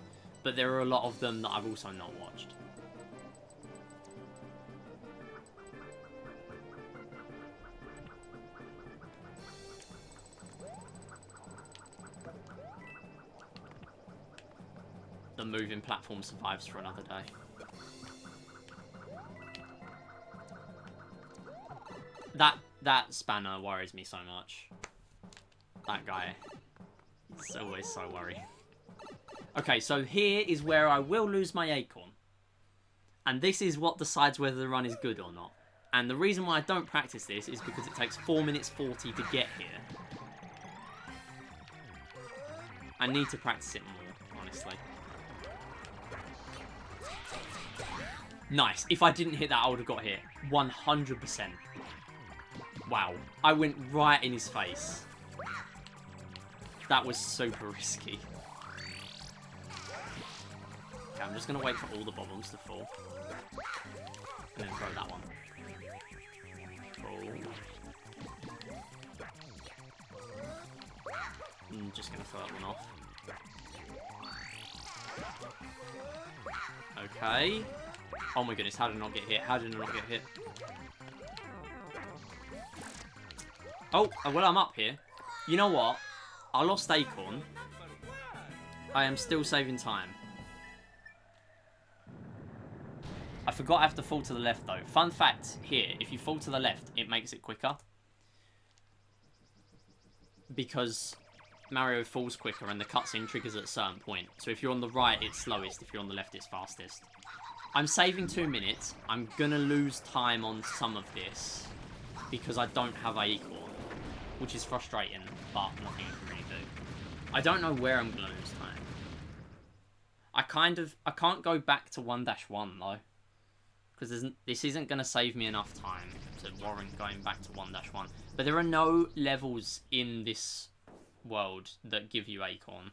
But there are a lot of them that I've also not watched. The moving platform survives for another day. That spanner worries me so much. That guy. It's always so worrying. Okay, so here is where I will lose my acorn. And this is what decides whether the run is good or not. And the reason why I don't practice this is because it takes 4 minutes 40 to get here. I need to practice it more, honestly. Nice. If I didn't hit that, I would have got hit. 100%. Wow. I went right in his face. That was super risky. Okay, I'm just going to wait for all the bombs to fall. And then throw that one. Cool. I'm just going to throw that one off. Okay. Oh my goodness, how did I not get hit? How did I not get hit? Oh, well, I'm up here. You know what? I lost acorn. I am still saving time. I forgot I have to fall to the left, though. Fun fact here, if you fall to the left, it makes it quicker. Because Mario falls quicker and the cutscene triggers at a certain point. So if you're on the right, it's slowest. If you're on the left, it's fastest. I'm saving 2 minutes. I'm gonna lose time on some of this because I don't have acorn, which is frustrating, but nothing I can really do. I don't know where I'm gonna lose time. I can't go back to 1-1 though, because this isn't gonna save me enough time to warrant going back to 1-1. But there are no levels in this world that give you acorn,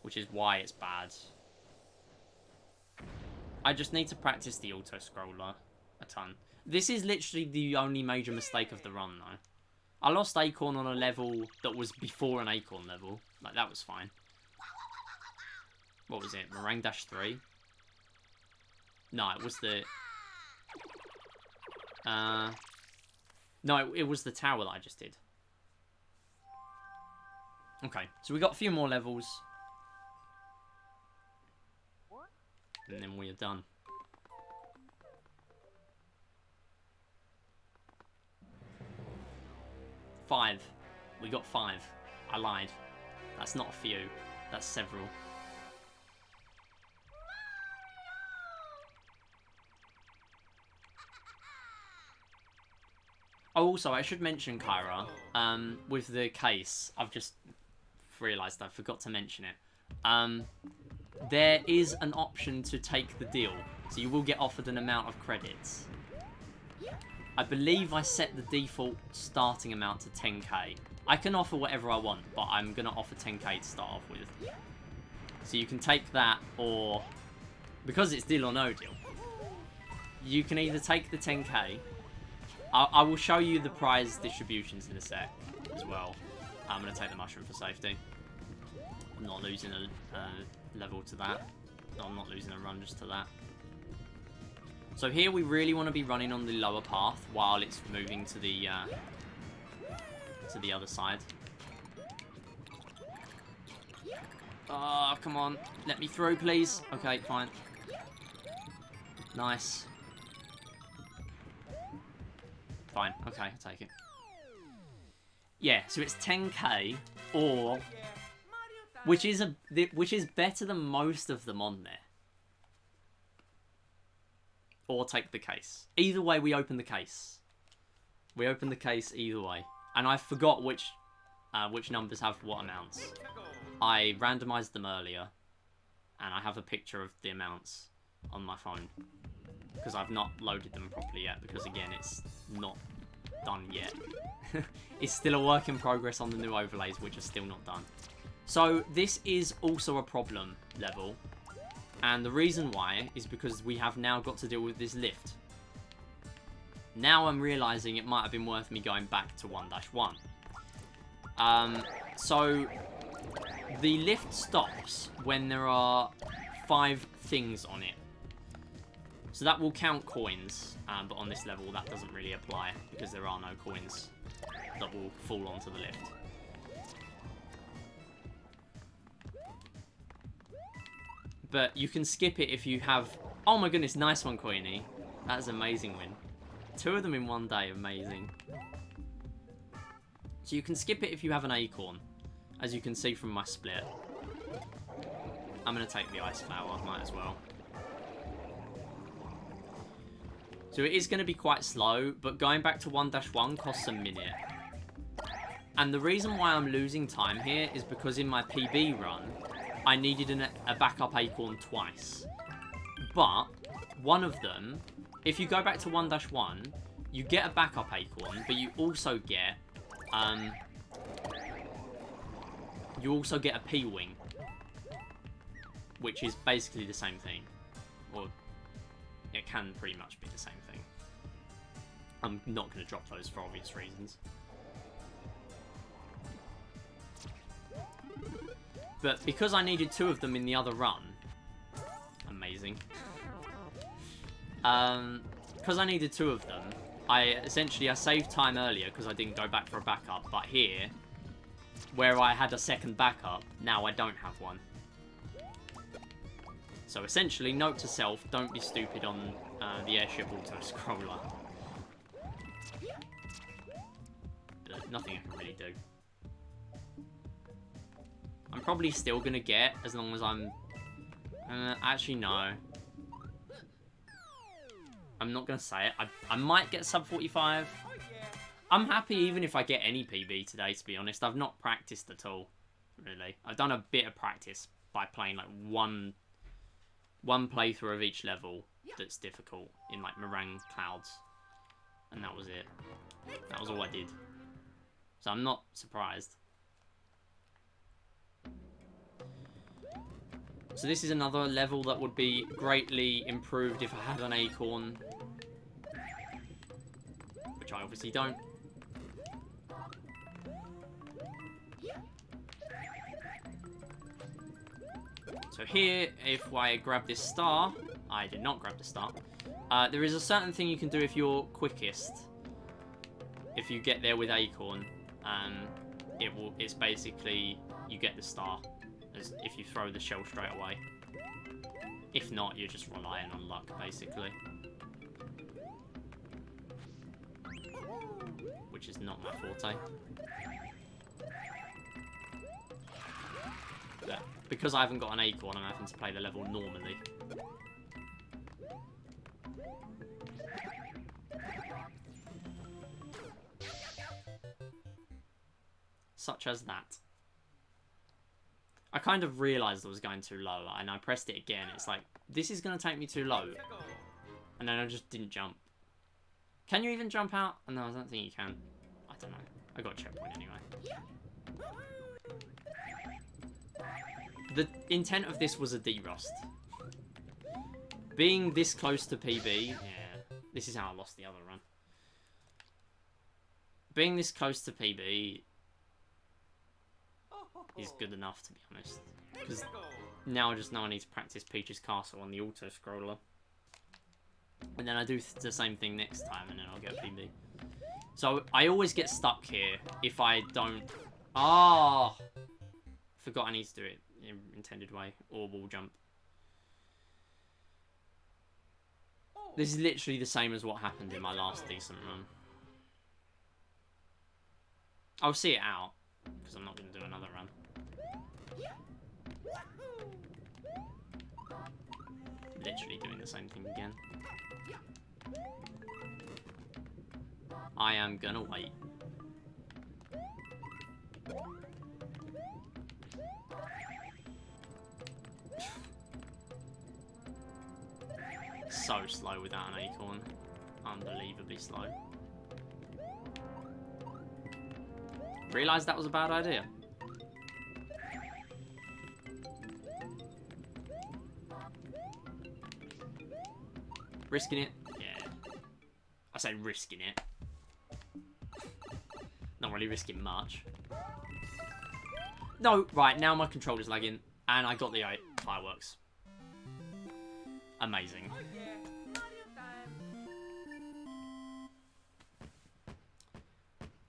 which is why it's bad. I just need to practice the auto-scroller a ton. This is literally the only major mistake of the run, though. I lost acorn on a level that was before an acorn level. Like, that was fine. What was it? Meringue Dash 3? No, it was the... No, it was the tower that I just did. Okay, so we got a few more levels. And then we are done. 5. We got 5. I lied. That's not a few. That's several. Oh, also, I should mention, Kyra, with the case, I've just realised I forgot to mention it. There is an option to take the deal, so you will get offered an amount of credits. I believe I set the default starting amount to 10k. I can offer whatever I want, but I'm going to offer 10k to start off with. So you can take that, or, because it's deal or no deal, you can either take the 10k. I will show you the prize distributions in a sec as well. I'm going to take the mushroom for safety. I'm not losing a level to that. No, I'm not losing a run just to that. So here we really want to be running on the lower path while it's moving to the other side. Oh, come on. Let me through, please. Okay, fine. Nice. Fine. Okay, I'll take it. Yeah, so it's 10k or... Yeah, Mario time. Which is better than most of them on there. Or take the case. Either way, we open the case. We open the case either way. And I forgot which numbers have what amounts. I randomized them earlier. And I have a picture of the amounts on my phone. Because I've not loaded them properly yet. Because again, it's not done yet. It's still a work in progress on the new overlays, which are still not done. So this is also a problem level. And the reason why is because we have now got to deal with this lift. Now I'm realizing it might have been worth me going back to 1-1. So the lift stops when there are 5 things on it. So that will count coins, but on this level that doesn't really apply because there are no coins that will fall onto the lift. But you can skip it if you have... Oh my goodness, nice one, Queenie. That's an amazing win. 2 of them in one day, amazing. So you can skip it if you have an acorn, as you can see from my split. I'm going to take the ice flower, might as well. So it is going to be quite slow, but going back to 1-1 costs a minute. And the reason why I'm losing time here is because in my PB run, I needed a backup acorn twice. But one of them, if you go back to 1-1, you get a backup acorn, but you also get a P-wing, which is basically the same thing. Or it can pretty much be the same thing. I'm not going to drop those for obvious reasons. But because I needed 2 of them in the other run... Amazing. Because I needed 2 of them, I saved time earlier because I didn't go back for a backup. But here, where I had a second backup, now I don't have one. So essentially, note to self, don't be stupid on the airship auto-scroller. But nothing I can really do. I'm probably still going to get, as long as I'm... actually, no. I'm not going to say it. I might get sub 45. I'm happy even if I get any PB today, to be honest. I've not practiced at all, really. I've done a bit of practice by playing, like, one playthrough of each level that's difficult in, like, Meringue Clouds. And that was it. That was all I did. So I'm not surprised. So this is another level that would be greatly improved if I had an acorn. Which I obviously don't. So here, if I grab this star, I did not grab the star. There is a certain thing you can do if you're quickest. If you get there with acorn, it's basically, you get the star. If you throw the shell straight away. If not, you're just relying on luck, basically. Which is not my forte. But because I haven't got an acorn, I'm having to play the level normally. Such as that. I kind of realised I was going too low, and I pressed it again. It's like, this is going to take me too low. And then I just didn't jump. Can you even jump out? No, I don't think you can. I don't know. I got a checkpoint anyway. The intent of this was a derust. Being this close to PB... Yeah, this is how I lost the other run. Being this close to PB... is good enough, to be honest. Because now I just know I need to practice Peach's Castle on the auto-scroller. And then I do the same thing next time, and then I'll get a PB. So, I always get stuck here if I don't... Ah! Forgot I need to do it in intended way. Or wall jump. This is literally the same as what happened in my last decent run. I'll see it out, because I'm not going to do another run. Literally doing the same thing again. I am gonna wait. So slow without an acorn. Unbelievably slow. Realised that was a bad idea. Risking it? Yeah. I say risking it. Not really risking much. No, right, now my controller's lagging. And I got the fireworks. Amazing.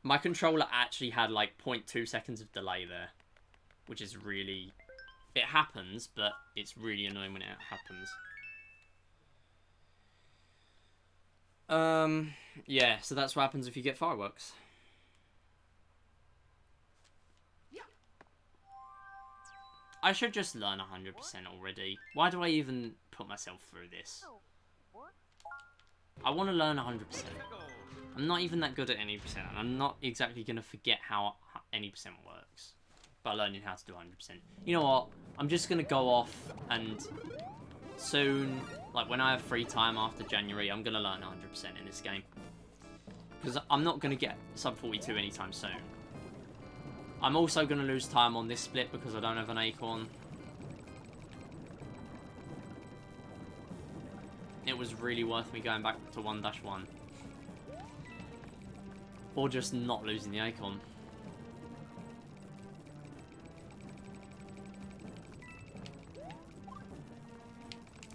My controller actually had like 0.2 seconds of delay there. Which is really... It happens, but it's really annoying when it happens. Yeah, so that's what happens if you get fireworks. I should just learn 100% already. Why do I even put myself through this? I want to learn 100%. I'm not even that good at any percent, and I'm not exactly going to forget how any percent works by learning how to do 100%. You know what? I'm just going to go off and soon, like when I have free time after January, I'm going to learn 100% in this game. Because I'm not going to get sub 42 anytime soon. I'm also going to lose time on this split because I don't have an acorn. It was really worth me going back to 1-1. Or just not losing the acorn.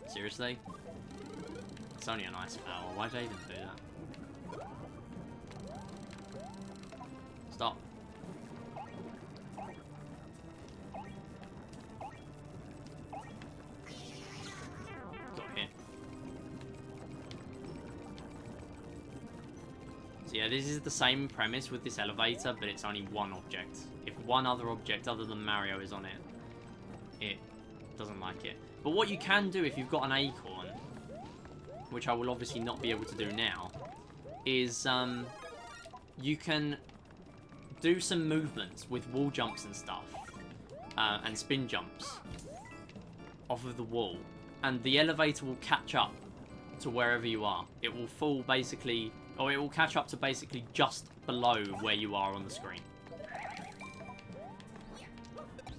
Seriously? It's only a nice foul. Why'd I even do that? Stop. Got hit. So yeah, this is the same premise with this elevator, but it's only one object. If one other object other than Mario is on it, it doesn't like it. But what you can do if you've got an acorn, which I will obviously not be able to do now, is you can do some movements with wall jumps and stuff, and spin jumps off of the wall, and the elevator will catch up to wherever you are. It will fall basically, or it will catch up to basically just below where you are on the screen.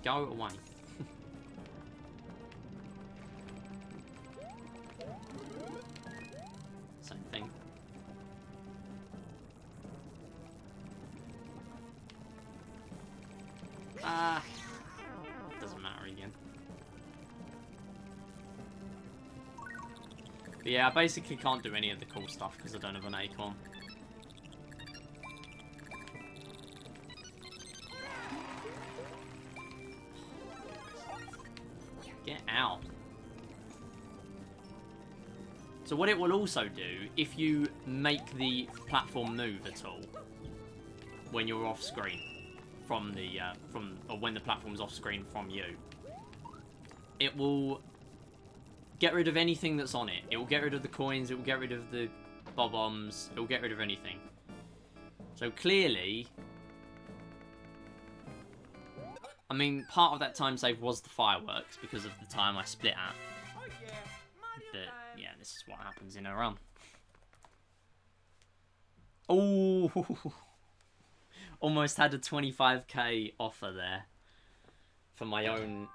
Go away. Same thing. Ah, doesn't matter again. But yeah, I basically can't do any of the cool stuff because I don't have an acorn. Get out. So what it will also do, if you make the platform move at all, when you're off screen, or when the platform's off screen from you, it will get rid of anything that's on it. It will get rid of the coins, it will get rid of the bob-ombs, it will get rid of anything. So clearly, I mean, part of that time save was the fireworks because of the time I split at. But yeah, this is what happens in a run. Oh, almost had a 25k offer there for my own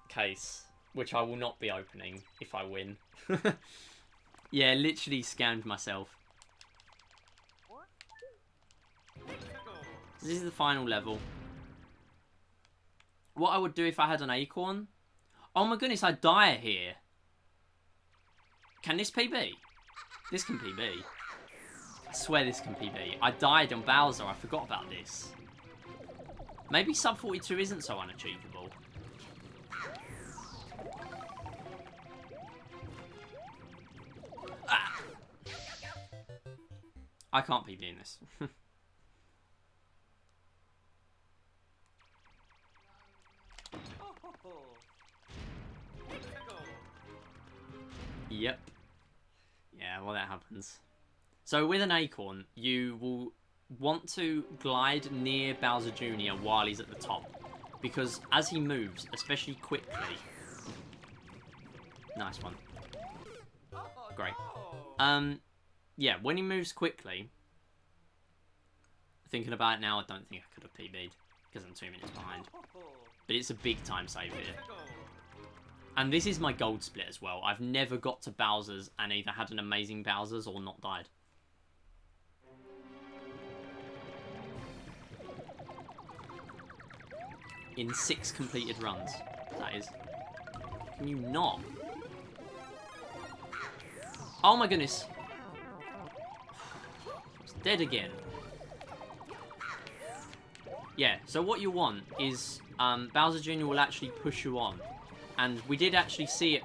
case, which I will not be opening if I win. Yeah, literally scammed myself. This is the final level. What I would do if I had an acorn... Oh my goodness, I die here. Can this PB? This can PB. I swear this can PB. I died on Bowser, I forgot about this. Maybe sub 42 isn't so unachievable. Ah! I can't PB in this. Yep. Yeah, well, that happens. So with an acorn, you will want to glide near Bowser Jr. while he's at the top. Because as he moves, especially quickly... Nice one. Great. Yeah, when he moves quickly... Thinking about it now, I don't think I could have PB'd. Because I'm 2 minutes behind. But it's a big time save here. And this is my gold split as well. I've never got to Bowser's and either had an amazing Bowser's or not died. In 6 completed runs, that is. Can you not? Oh my goodness. It's dead again. Yeah, so what you want is Bowser Jr. will actually push you on. And we did actually see it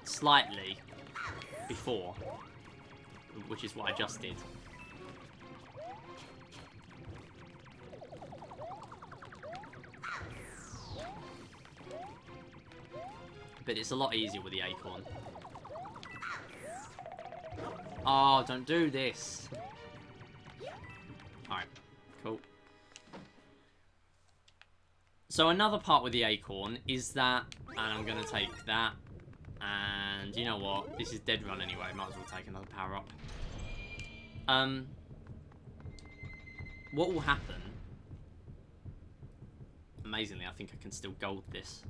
slightly before, which is what I just did. But it's a lot easier with the acorn. Oh, don't do this. Alright, cool. So another part with the acorn is that, and I'm going to take that, and you know what, this is dead run anyway, might as well take another power up. What will happen, amazingly, I think I can still gold this.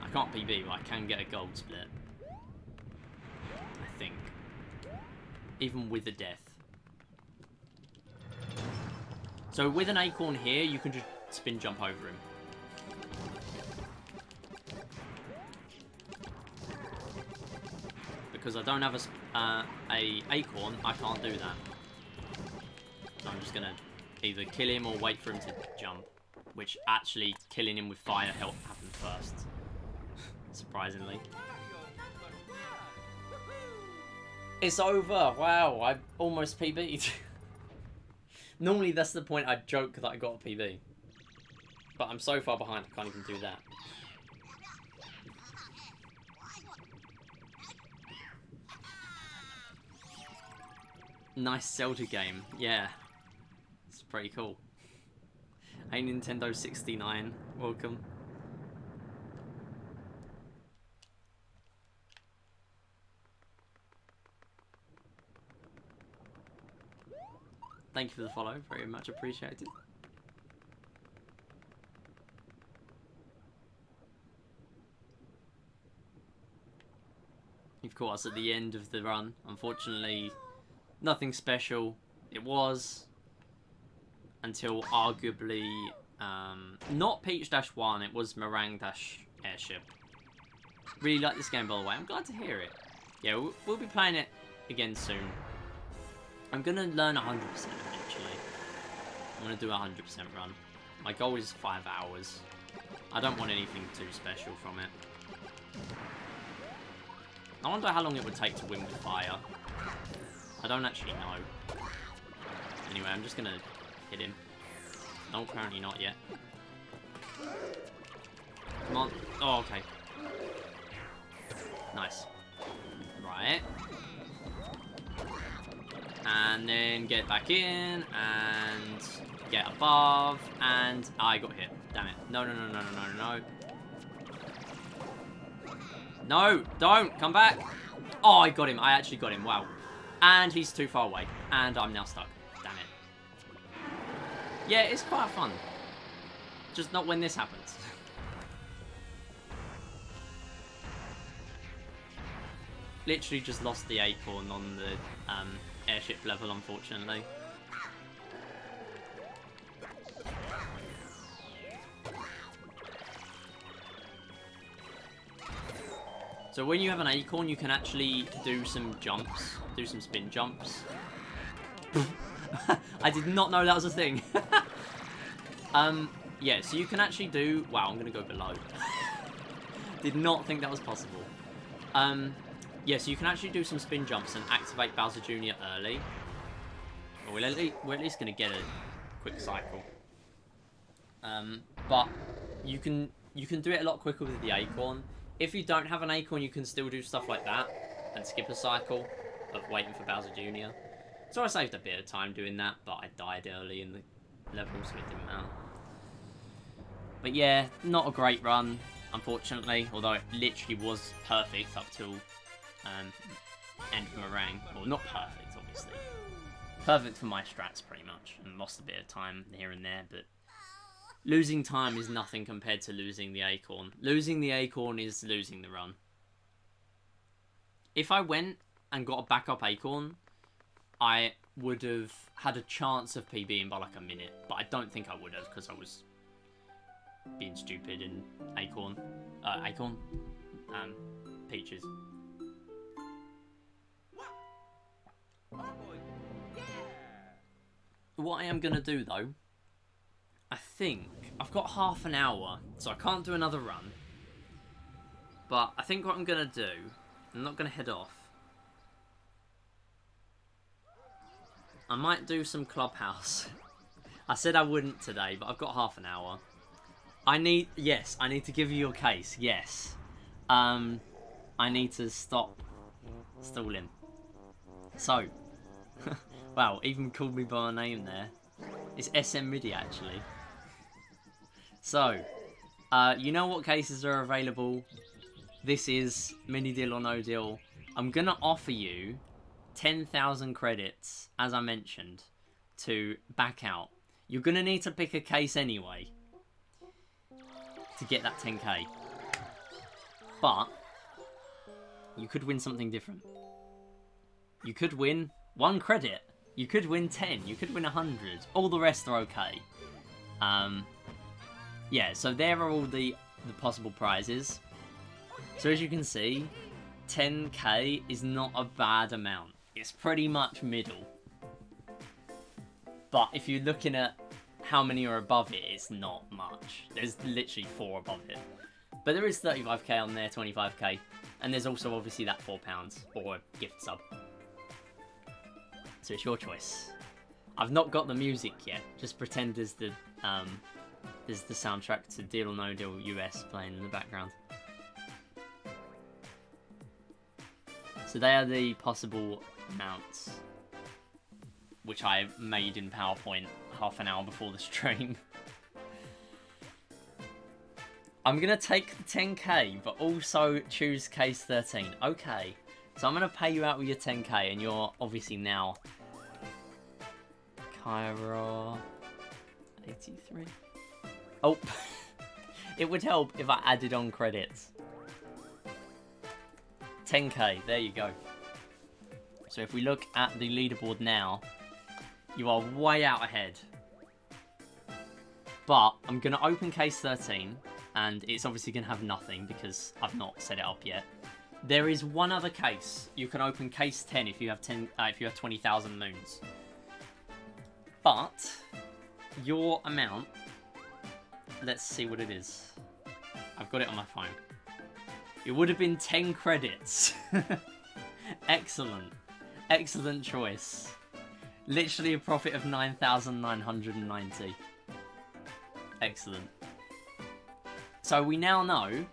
I can't PB, but I can get a gold split. I think. Even with a death. So with an acorn here, you can just spin jump over him. Because I don't have a acorn, I can't do that. So I'm just going to either kill him or wait for him to jump. Which actually, killing him with fire happened first. Surprisingly. It's over! Wow, I almost PB'd. Normally that's the point I'd joke that I got a PB. But I'm so far behind I can't even do that. Nice Zelda game, yeah. It's pretty cool. Hey Nintendo 69, welcome. Thank you for the follow, very much appreciated. You've caught us at the end of the run. Unfortunately, nothing special. It was until arguably not Peach-1, it was Meringue-Airship. Really like this game, by the way. I'm glad to hear it. Yeah, we'll be playing it again soon. I'm going to learn 100% eventually. I'm going to do a 100% run. My goal is 5 hours. I don't want anything too special from it. I wonder how long it would take to win with fire. I don't actually know. Anyway, I'm just going to hit him. No, apparently not yet. Come on. Oh, okay. Nice. Right. And then get back in, and get above, and I got hit. Damn it. No, no, no, no, no, no, no. No, don't, come back. Oh, I got him. I actually got him, wow. And he's too far away, and I'm now stuck. Damn it. Yeah, it's quite fun. Just not when this happens. Literally just lost the acorn on the airship level, unfortunately. So when you have an acorn, you can actually do some jumps, do some spin jumps. I did not know that was a thing. Yeah, so you can actually do... Wow, I'm going to go below. Did not think that was possible. Yeah, so you can actually do some spin jumps and activate Bowser Jr. early. We're at least going to get a quick cycle. but you can do it a lot quicker with the acorn. If you don't have an acorn, you can still do stuff like that and skip a cycle of waiting for Bowser Jr. So I saved a bit of time doing that, but I died early in the level, so it didn't matter. But yeah, not a great run, unfortunately, although it literally was perfect up till end of Meringue. Well, not perfect, obviously. Perfect for my strats, pretty much, and lost a bit of time here and there, but losing time is nothing compared to losing the acorn. Losing the acorn is losing the run. If I went and got a backup acorn, I would have had a chance of PBing by like a minute, but I don't think I would have because I was being stupid and Peaches. Oh boy. Yeah. What I am going to do though, I think I've got half an hour, so I can't do another run. But I think what I'm going to do, I'm not going to head off. I might do some Clubhouse. I said I wouldn't today, but I've got half an hour. I need to give you your case, yes. I need to stop stalling. So, wow, even called me by my name there. It's SM MIDI actually. So, you know what cases are available. This is Mini Deal or No Deal. I'm going to offer you 10,000 credits, as I mentioned, to back out. You're going to need to pick a case anyway to get that 10k. But you could win something different. You could win 1 credit. You could win 10. You could win 100. All the rest are okay. Yeah, so there are all the possible prizes. So as you can see, 10k is not a bad amount. It's pretty much middle. But if you're looking at how many are above it, it's not much. There's literally 4 above it. But there is 35k on there, 25k. And there's also obviously that £4 or a gift sub. So it's your choice. I've not got the music yet. Just pretend there's the soundtrack to Deal or No Deal US playing in the background. So they are the possible amounts, which I made in PowerPoint half an hour before the stream. I'm going to take the 10k, but also choose case 13. Okay, so I'm going to pay you out with your 10k, and you're obviously now Cairo 83. Oh, it would help if I added on credits. 10k, there you go. So if we look at the leaderboard now, you are way out ahead. But I'm going to open case 13, and it's obviously going to have nothing because I've not set it up yet. There is one other case. You can open case 10 if you have 20,000 moons. But your amount, let's see what it is. I've got it on my phone. It would have been 10 credits. Excellent. Excellent choice. Literally a profit of 9,990. Excellent. So we now know,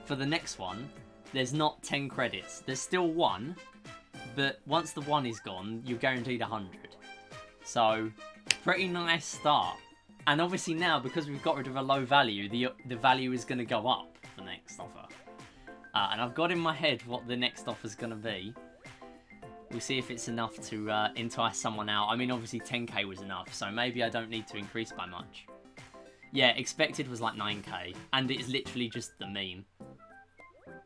for the next one, there's not 10 credits. There's still 1, but once the 1 is gone, you're guaranteed 100. So, pretty nice start. And obviously now, because we've got rid of a low value, the value is going to go up for the next offer. And I've got in my head what the next offer is going to be. We'll see if it's enough to entice someone out. I mean, obviously 10k was enough, so maybe I don't need to increase by much. Yeah, expected was like 9k, and it's literally just the mean.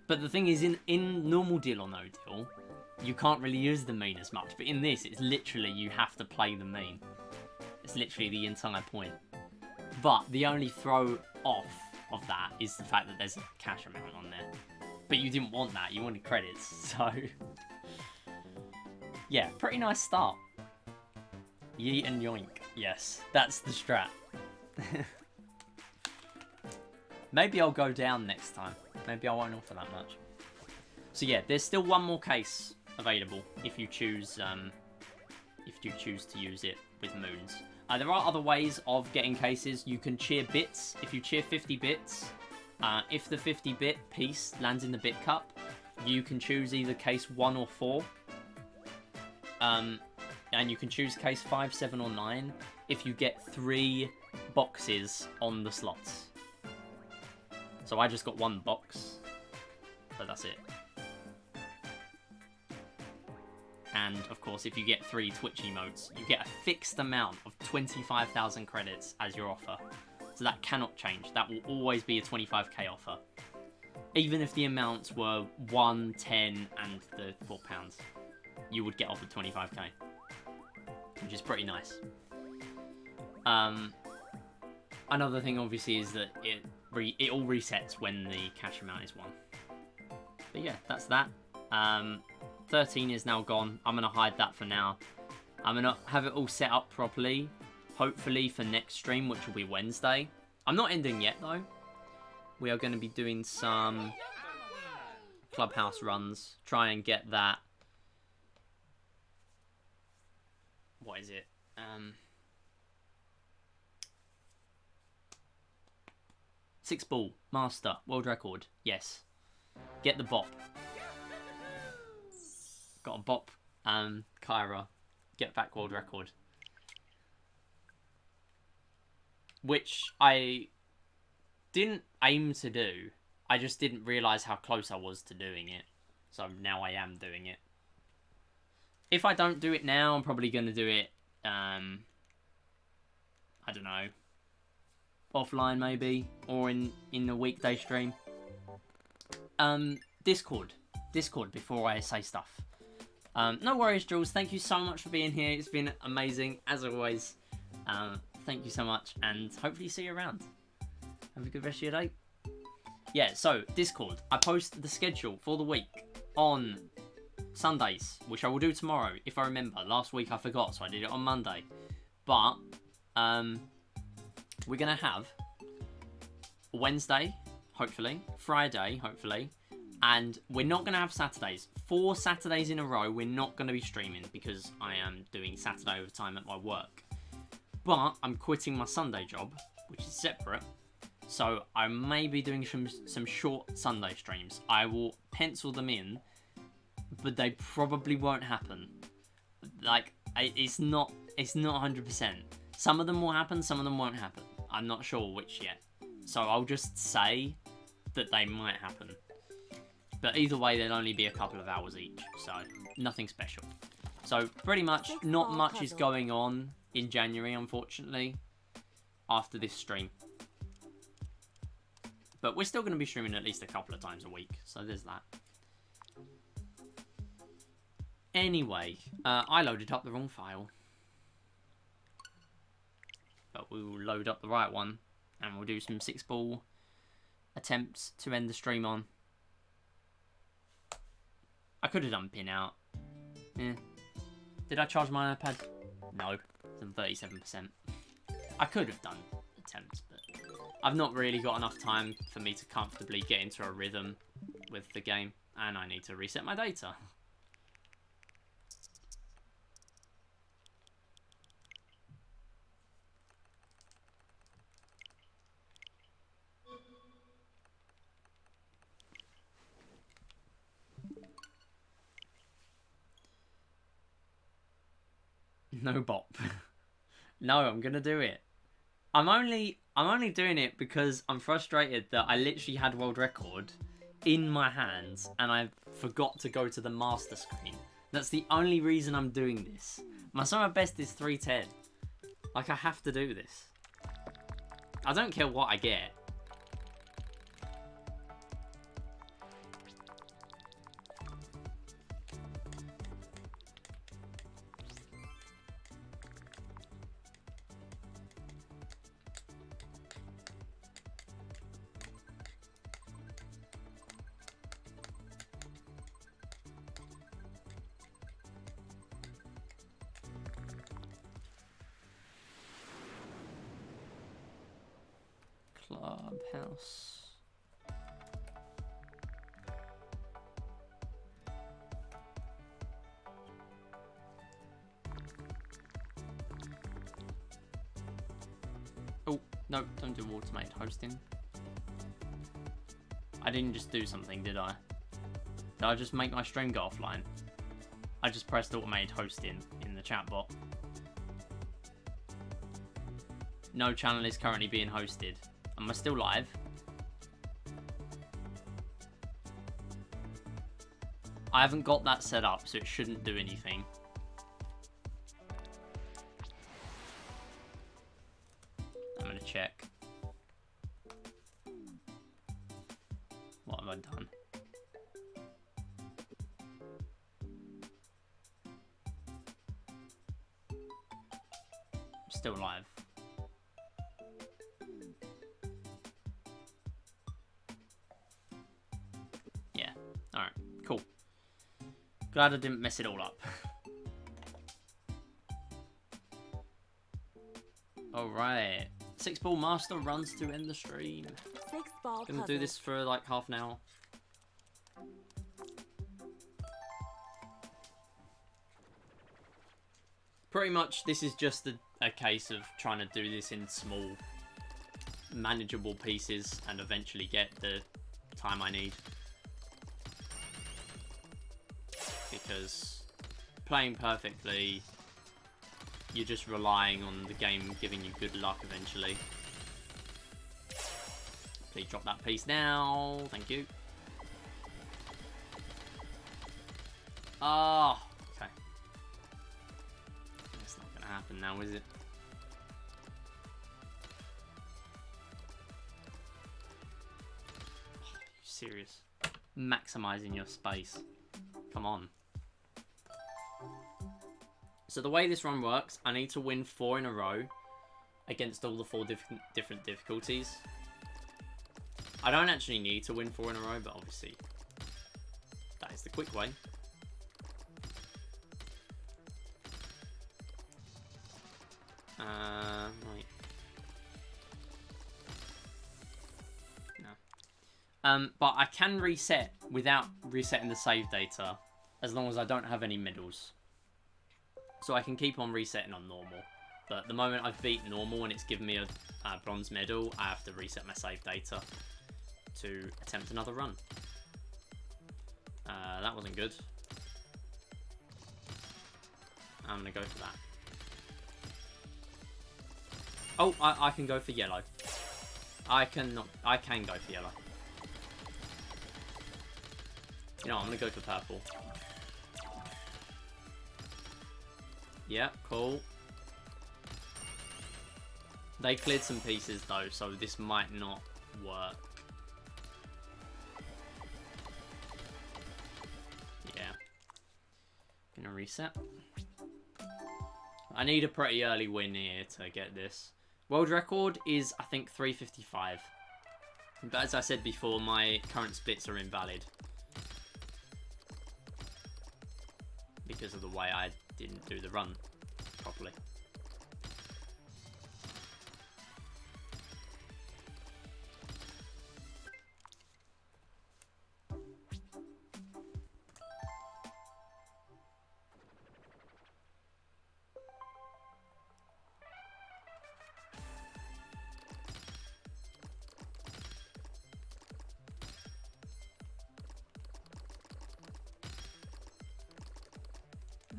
But the thing is, in normal Deal or No Deal, you can't really use the mean as much. But in this, it's literally, you have to play the mean. It's literally the entire point. But the only throw off of that is the fact that there's a cash amount on there. But you didn't want that, you wanted credits, so... yeah, pretty nice start. Yeet and yoink. Yes, that's the strat. Maybe I'll go down next time. Maybe I won't offer that much. So yeah, there's still one more case available if you choose to use it with moons. There are other ways of getting cases. You can cheer bits. If you cheer 50 bits, if the 50-bit piece lands in the bit cup, you can choose either case 1 or 4. And you can choose case 5, 7, or 9 if you get 3 boxes on the slots. So I just got 1 box, but that's it. And of course, if you get 3 Twitch emotes, you get a fixed amount of 25,000 credits as your offer. So that cannot change. That will always be a 25k offer. Even if the amounts were 1, 10, and the £4, you would get offered 25k. Which is pretty nice. Another thing, obviously, is that it all resets when the cash amount is 1. But yeah, that's that. 13 is now gone. I'm going to hide that for now. I'm going to have it all set up properly, hopefully for next stream, which will be Wednesday. I'm not ending yet, though. We are going to be doing some Clubhouse runs. Try and get that... What is it? 6-ball. Master. World record. Yes. Get the bop. Got a bop. Kyra. Get back world record. Which I didn't aim to do. I just didn't realise how close I was to doing it. So now I am doing it. If I don't do it now, I'm probably going to do it, I don't know, offline maybe, or in a weekday stream. Discord before I say stuff. No worries, Jules. Thank you so much for being here. It's been amazing, as always. Thank you so much, and hopefully see you around. Have a good rest of your day. Yeah, so, Discord. I post the schedule for the week on Sundays, which I will do tomorrow, if I remember. Last week I forgot, so I did it on Monday. But, we're going to have Wednesday, hopefully, Friday, hopefully, and we're not going to have Saturdays. 4 Saturdays in a row, we're not going to be streaming because I am doing Saturday overtime at my work. But I'm quitting my Sunday job, which is separate, so I may be doing some short Sunday streams. I will pencil them in, but they probably won't happen. Like, it's not 100%. Some of them will happen, some of them won't happen. I'm not sure which yet. So I'll just say that they might happen. But either way, there'll only be a couple of hours each, so nothing special. So pretty much not much is going on in January, unfortunately, after this stream. But we're still going to be streaming at least a couple of times a week, so there's that. Anyway, I loaded up the wrong file. But we will load up the right one, and we'll do some 6-ball attempts to end the stream on. I could have done pin out. Yeah. Did I charge my iPad? No. It's on 37%. I could have done attempts, but I've not really got enough time for me to comfortably get into a rhythm with the game, and I need to reset my data. No bop. No, I'm gonna do it. I'm only doing it because I'm frustrated that I literally had world record in my hands and I forgot to go to the master screen. That's the only reason I'm doing this. My summer best is 310. Like, I have to do this. I don't care what I get. Clubhouse. Nope, don't do automated hosting. I didn't just do something, did I? Did I just make my stream go offline? I just pressed automated hosting in the chat bot. No channel is currently being hosted. Am I still live? I haven't got that set up, so it shouldn't do anything. I'm gonna check. What have I done? I'm still live. Yeah, alright, cool. Glad I didn't mess it all up. Alright. 6-ball master runs to end the stream. 6-ball Gonna do this for like half an hour. Pretty much this is just a case of trying to do this in small, manageable pieces and eventually get the time I need. Because playing perfectly, you're just relying on the game giving you good luck eventually. Please drop that piece now. Thank you. Ah, okay. That's not gonna happen now, is it? Oh, are you serious? Maximizing your space. Come on. So the way this run works, I need to win 4 in a row against all the 4 different difficulties. I don't actually need to win 4 in a row, but obviously that is the quick way. Right. No. But I can reset without resetting the save data, as long as I don't have any medals. So I can keep on resetting on normal. But the moment I've beat normal and it's given me a bronze medal, I have to reset my save data to attempt another run. That wasn't good. I'm gonna go for that. Oh, I can go for yellow. I can go for yellow. You know, I'm gonna go for purple. Yeah, cool. They cleared some pieces though, so this might not work. Yeah. Gonna reset. I need a pretty early win here to get this. World record is, I think, 3:55. But as I said before, my current splits are invalid. Because of the way I didn't do the run properly.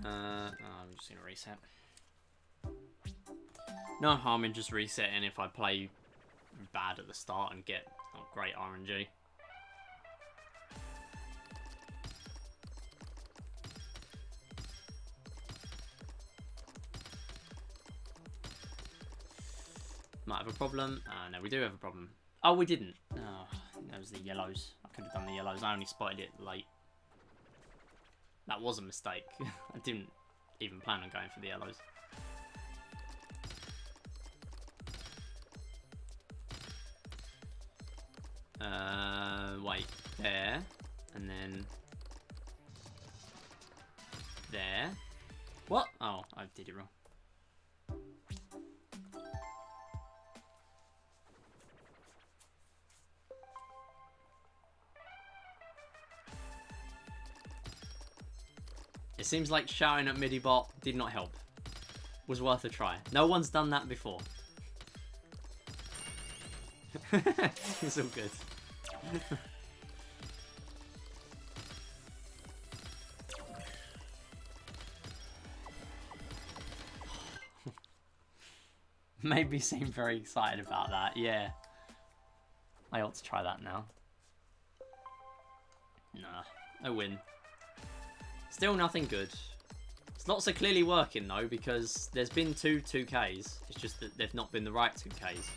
I'm just gonna reset. No harm in just resetting if I play bad at the start and get great RNG. Might have a problem. No, we do have a problem. Oh, we didn't. Oh, that was the yellows. I could have done the yellows. I only spotted it late. That was a mistake. I didn't even plan on going for the yellows. Wait, there, and then there. What? Oh, I did it wrong. It seems like shouting at Midibot did not help. Was worth a try. No one's done that before. It's all good. Made me seem very excited about that, yeah. I ought to try that now. Nah, no win. Still nothing good. Slots are clearly working though, because there's been 2-2Ks. It's just that they've not been the right 2Ks.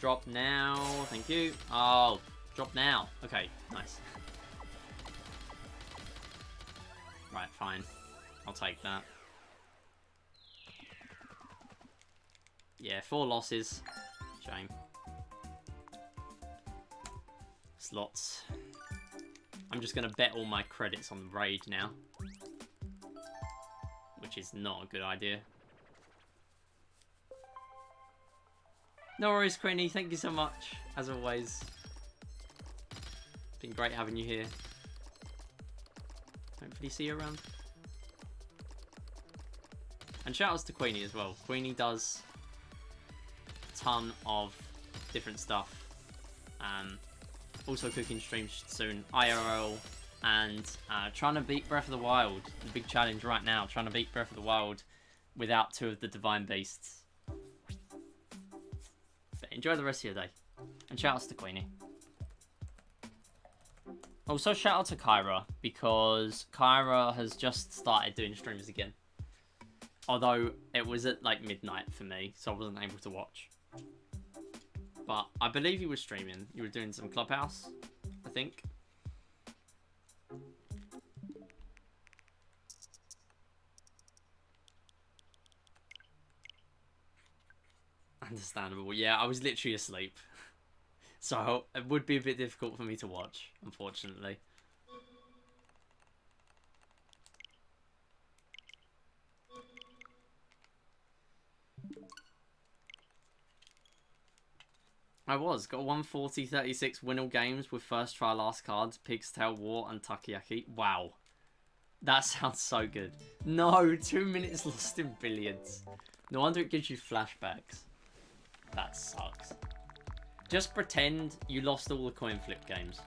Drop now, thank you. Oh, drop now. Okay, nice. Right, fine. I'll take that. Yeah, 4 losses. Shame. Slots. I'm just going to bet all my credits on the raid now. Which is not a good idea. No worries, Queenie. Thank you so much, as always. It's been great having you here. Hopefully see you around. And shout outs to Queenie as well. Queenie does a ton of different stuff. Also cooking streams soon. IRL. And trying to beat Breath of the Wild. The big challenge right now. Trying to beat Breath of the Wild without 2 of the Divine Beasts. Enjoy the rest of your day. And shout outs to Queenie. Also shout out to Kyra, because Kyra has just started doing streams again. Although it was at like midnight for me, so I wasn't able to watch. But I believe you were streaming. You were doing some Clubhouse, I think. Understandable. Yeah, I was literally asleep. So it would be a bit difficult for me to watch, unfortunately. I was. Got 140-36 win all games with first try last cards, Pig's Tail War and Takoyaki. Wow. That sounds so good. No, 2 minutes lost in billiards. No wonder it gives you flashbacks. That sucks. Just pretend you lost all the coin flip games.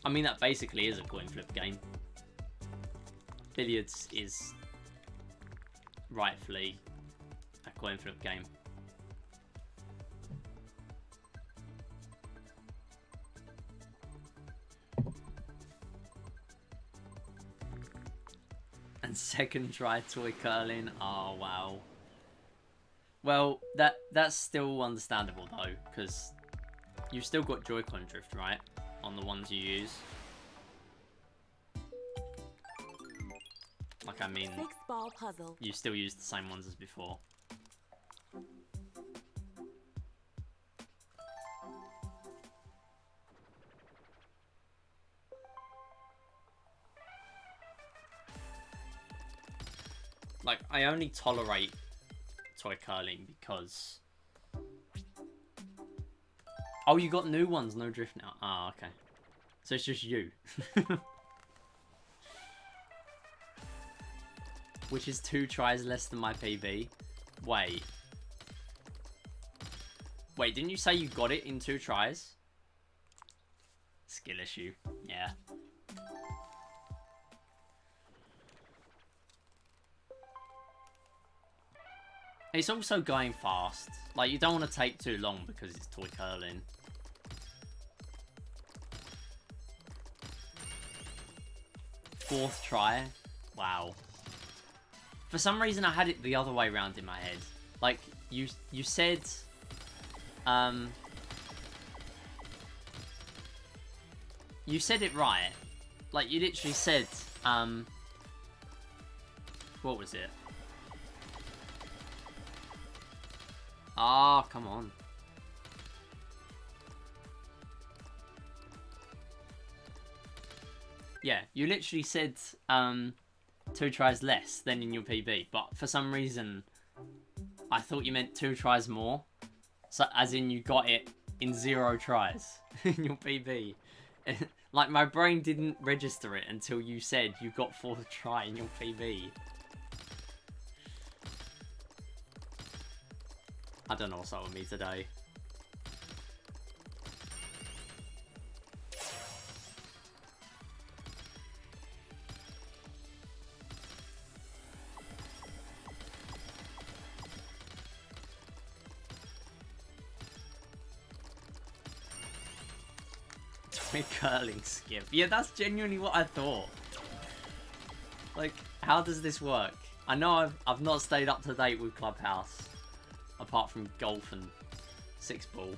I mean, that basically is a coin flip game. Billiards is rightfully a coin flip game. And second try toy curling. Oh, wow. Well, that's still understandable though, because you've still got Joy-Con drift, right? On the ones you use. Like, I mean, 6-ball puzzle. You still use the same ones as before. Like, I only tolerate toy curling because... Oh, you got new ones, no drift now. Ah, okay. So it's just you. Which is 2 tries less than my PB. Wait. Wait, didn't you say you got it in 2 tries? Skill issue. Yeah. It's also going fast. Like, you don't want to take too long because it's toy curling. Fourth try? Wow. For some reason, I had it the other way around in my head. Like, you said... You said it right. Like, you literally said... What was it? Ah, come on. Yeah, you literally said 2 tries less than in your PB, but for some reason I thought you meant 2 tries more. So, as in you got it in 0 tries in your PB. Like, my brain didn't register it until you said you got 4th try in your PB. I don't know what's up with me today. Curling skip. Yeah, that's genuinely what I thought. Like, how does this work? I know I've not stayed up to date with Clubhouse, apart from golf and 6-ball.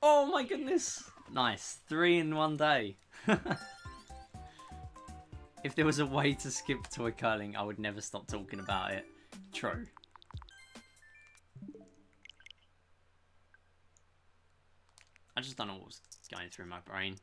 Oh my goodness! Nice. 3 in 1 day. If there was a way to skip toy curling, I would never stop talking about it. True. I just don't know what was going through my brain.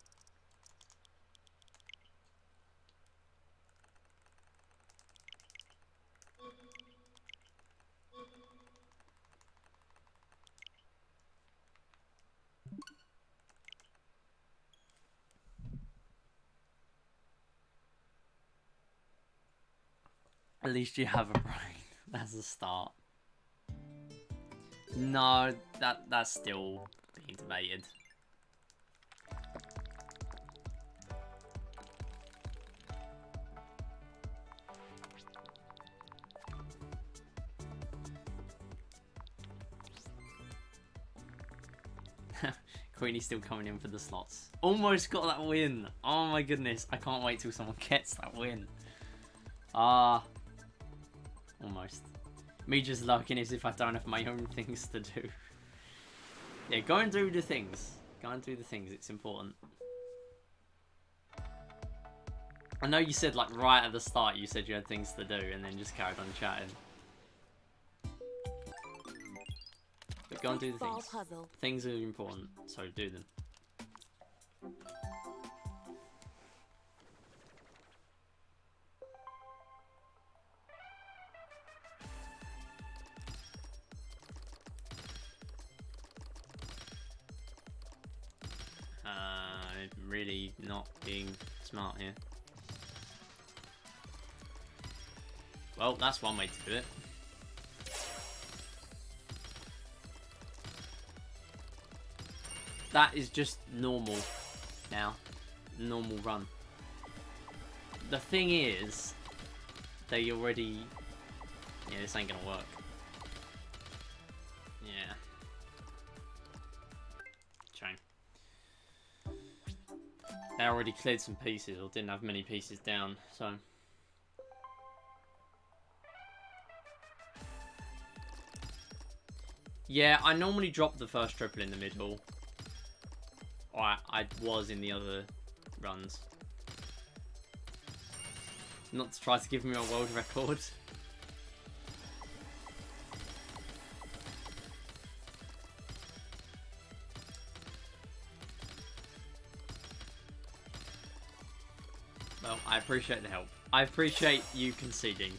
At least you have a brain. That's a start. No, that's still being debated. Queenie's still coming in for the slots. Almost got that win. Oh my goodness. I can't wait till someone gets that win. Almost. Me just lurking as if I don't have my own things to do. Yeah, go and do the things. Go and do the things. It's important. I know you said, like, right at the start you said you had things to do and then just carried on chatting. But go and do the things. Things are important, so do them. Really not being smart here. Well, that's one way to do it. That is just normal now. Normal run. The thing is, they already... Yeah, this ain't gonna work. Yeah. Shame. They already cleared some pieces, or didn't have many pieces down, so... Yeah, I normally drop the first triple in the middle. Or I was in the other runs. Not to try to give me a world record. Well, I appreciate the help. I appreciate you conceding.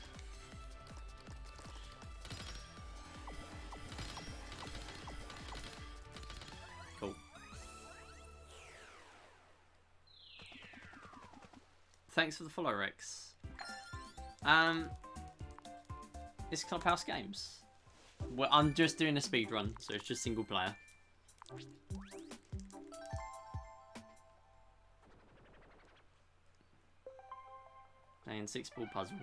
Cool. Thanks for the follow, Rex. It's Clubhouse Games. Well, I'm just doing a speed run, so it's just single player. And 6-ball puzzle.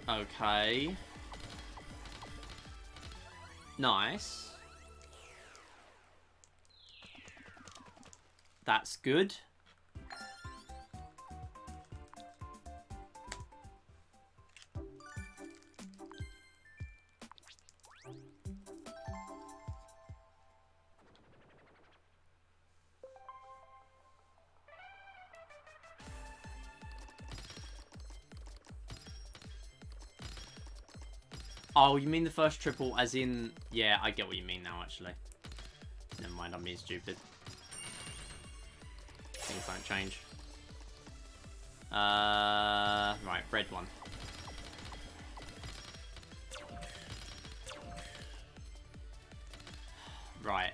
Okay. Nice. That's good. Oh, you mean the first triple as in... Yeah, I get what you mean now, actually. Never mind, I'm being stupid. Things don't change. Right, red one. Right,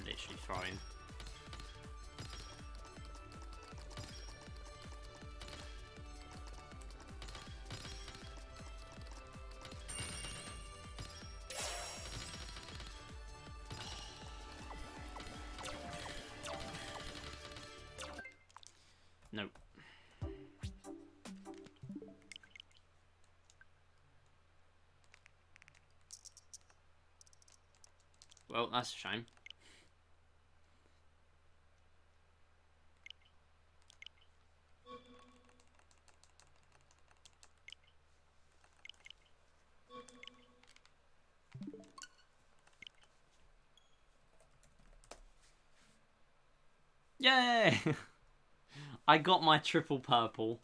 literally throwing. Nope. Well, that's a shame. Yay! I got my triple purple.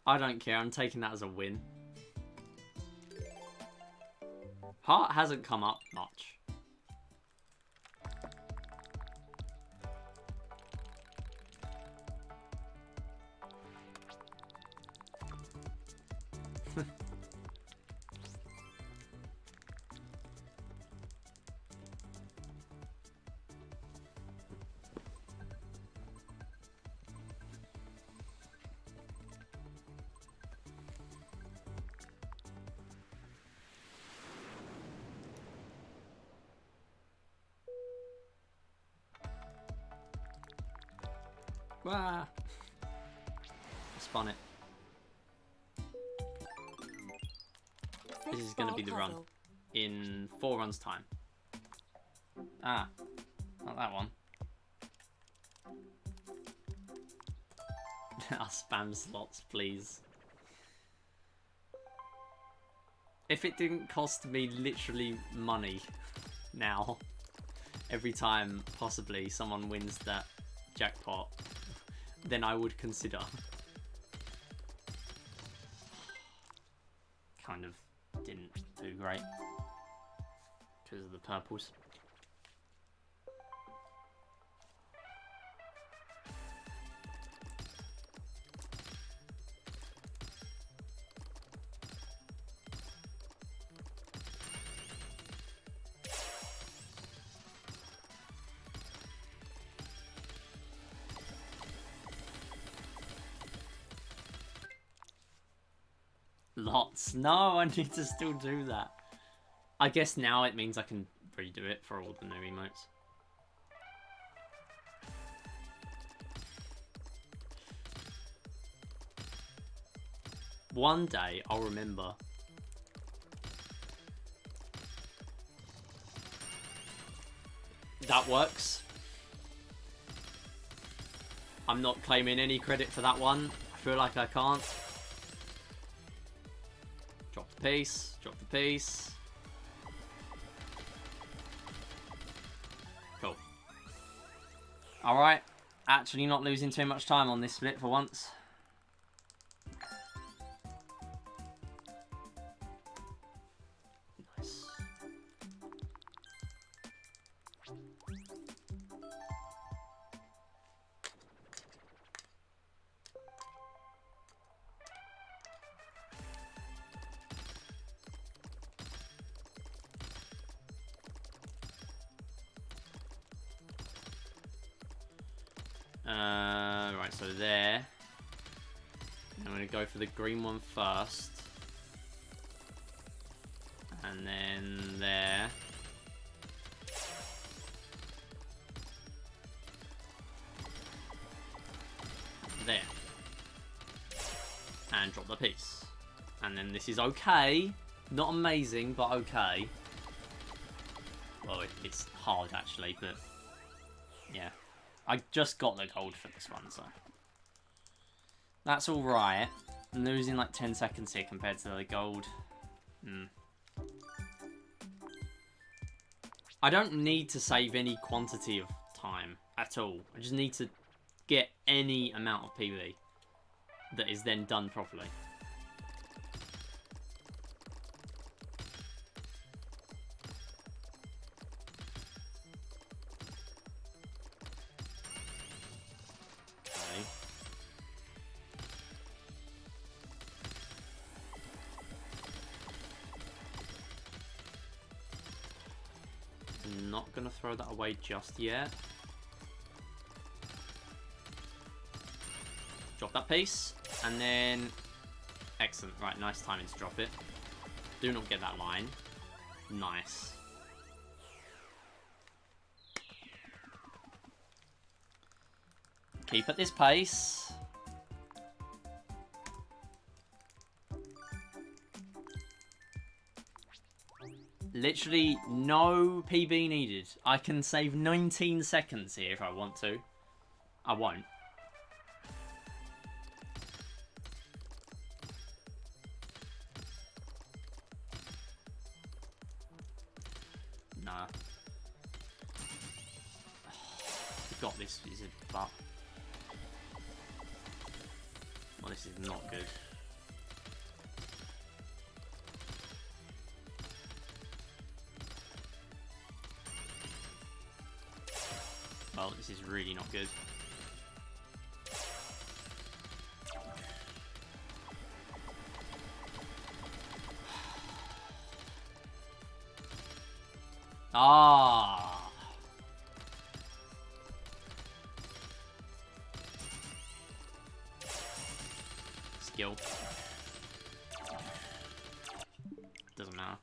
I don't care, I'm taking that as a win. Heart hasn't come up much. Wah! Spun it. This is going to be the run. In 4 runs' time. Ah, not that one. I'll spam slots, please. If it didn't cost me literally money now, every time possibly someone wins that jackpot, then I would consider. Kind of didn't do great because of the purples. Lots. No, I need to still do that. I guess now it means I can redo it for all the new emotes. One day I'll remember. That works. I'm not claiming any credit for that one. I feel like I can't. Drop the piece, drop the piece. Cool. Alright, actually not losing too much time on this split for once. Nice. Right, so there. I'm going to go for the green one first. And then there. There. And drop the piece. And then this is okay. Not amazing, but okay. Well, it's hard actually, but yeah. I just got the gold for this one, so that's alright. I'm losing like 10 seconds here compared to the gold. I don't need to save any quantity of time at all. I just need to get any amount of PB that is then done properly. Okay. Not gonna throw that away just yet. Drop that piece, and then... Excellent. Right, nice timing to drop it. Do not get that line. Nice. Keep at this pace. Literally no PB needed. I can save 19 seconds here if I want to. I won't. Nah. Got this is a butt. Well, this is not good. Well, this is really not good. Ah. Skill. Doesn't matter.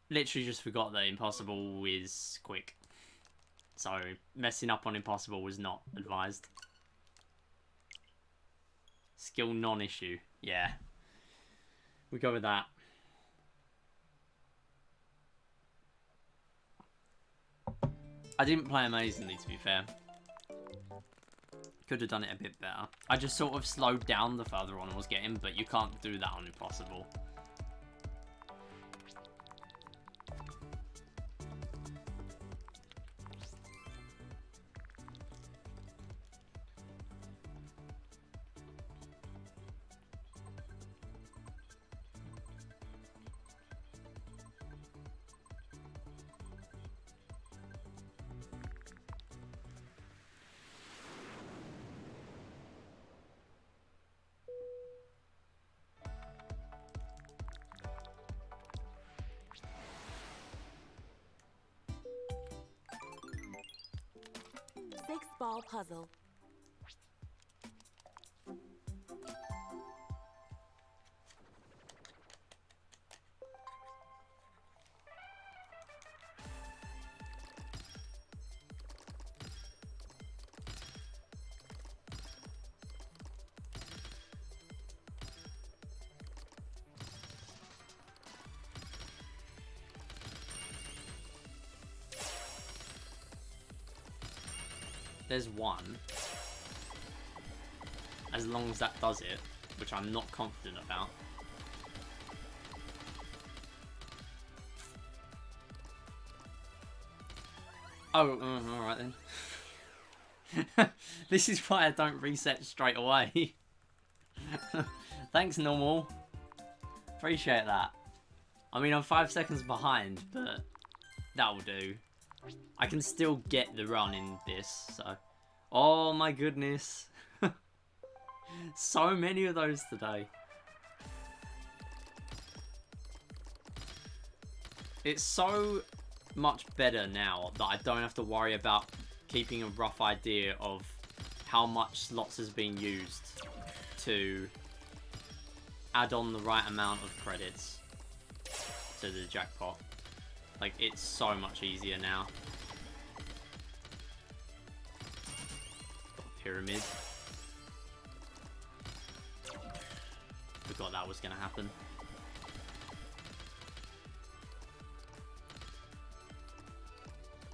Literally just forgot that impossible is quick. So messing up on impossible was not advised. Skill non-issue. Yeah. We go with that. I didn't play amazingly, to be fair. Could have done it a bit better. I just sort of slowed down the further on I was getting, but you can't do that on impossible. Six-ball puzzle. There's one. As long as that does it, which I'm not confident about. Oh, alright then. This is why I don't reset straight away. Thanks, normal. Appreciate that. I mean, I'm 5 seconds behind, but that will do. I can still get the run in this, so... Oh my goodness. So many of those today. It's so much better now that I don't have to worry about keeping a rough idea of how much slots is being used to add on the right amount of credits to the jackpot. Like, it's so much easier now. Pyramid. Forgot that was gonna happen.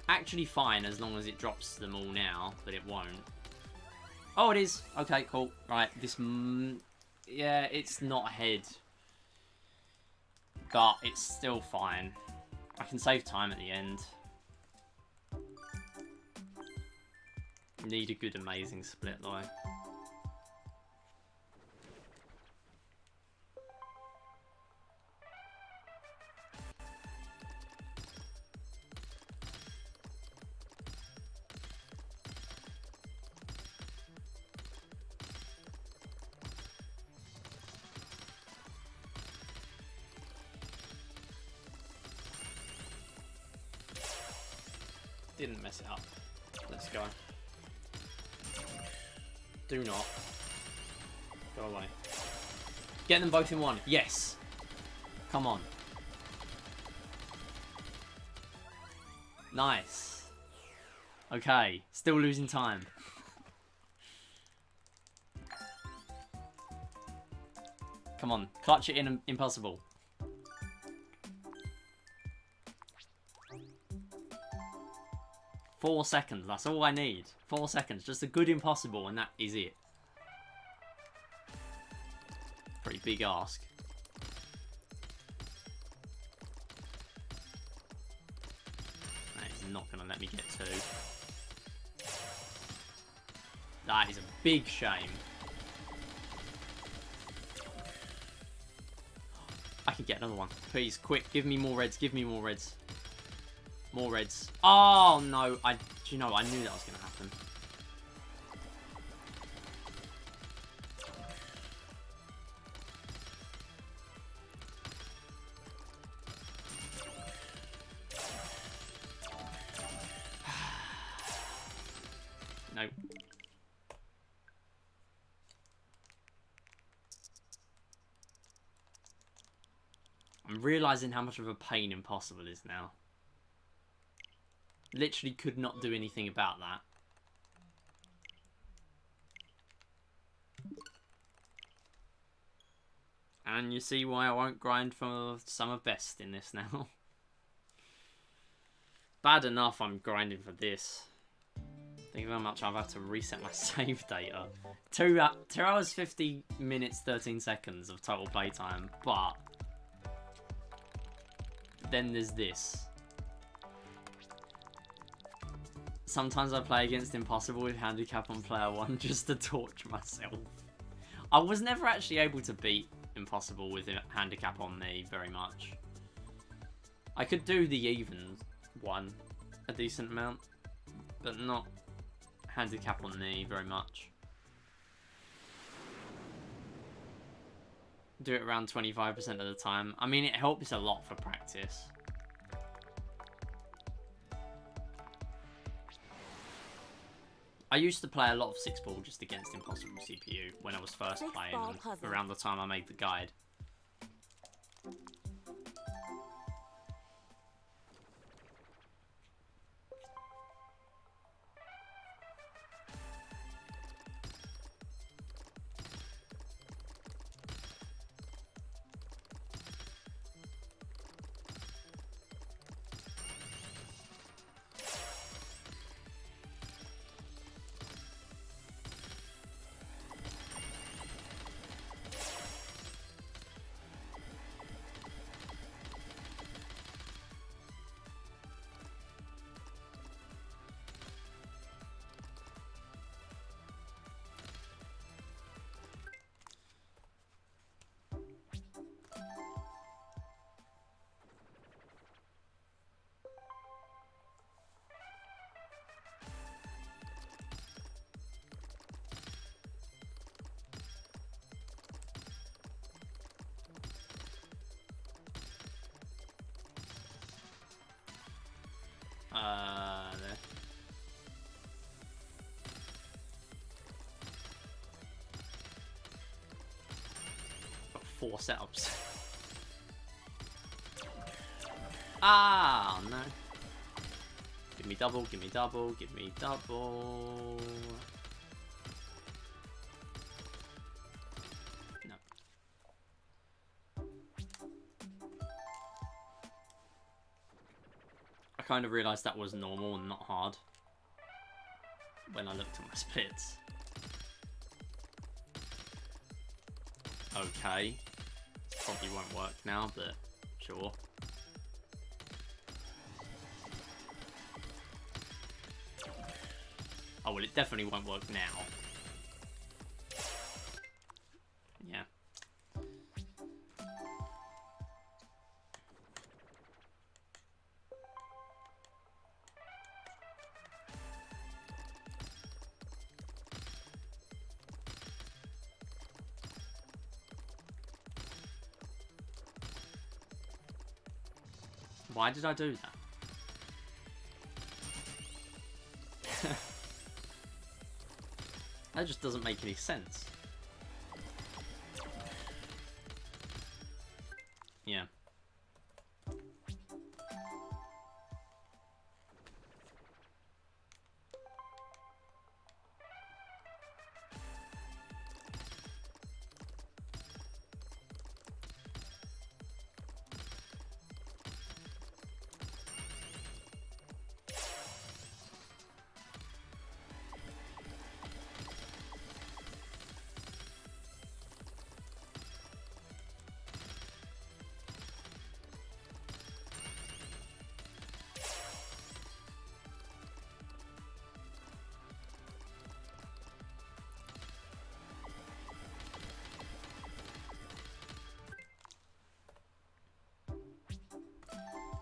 Actually fine as long as it drops them all now, but it won't. Oh, it is. Okay, cool. Right, this... yeah, it's not ahead. but it's still fine. I can save time at the end. Need a good amazing split though. Didn't mess it up. Let's go. Do not. Go away. Get them both in one. Yes. Come on. Nice. Okay. Still losing time. Come on. Clutch it in. Impossible. Four seconds, that's all I need. 4 seconds, just a good impossible, and that is it. Pretty big ask. That is not going to let me get two. That is a big shame. I can get another one. Please, quick, give me more reds, give me more reds. More reds. Oh no! Do you know? I knew that was going to happen. Nope. I'm realizing how much of a pain impossible is now. Literally could not do anything about that. And you see why I won't grind for some of best in this now. Bad enough I'm grinding for this. Think of how much I've had to reset my save data. 2 hours 50 minutes 13 seconds of total playtime, but then there's this. Sometimes I play against Impossible with handicap on player 1 just to torture myself. I was never actually able to beat Impossible with a handicap on me very much. I could do the even one a decent amount, but not handicap on me very much. Do it around 25% of the time. I mean, it helps a lot for practice. I used to play a lot of 6-ball just against Impossible CPU when I was first playing, around the time I made the guide. There. Got 4 setups. Ah, no. Give me double, give me double, give me double. No. I kind of realised that was normal and not hard when I looked at my splits. Okay. Probably won't work now, but Sure. Oh, well, it definitely won't work now. Yeah. Why did I do that? That just doesn't make any sense. Yeah.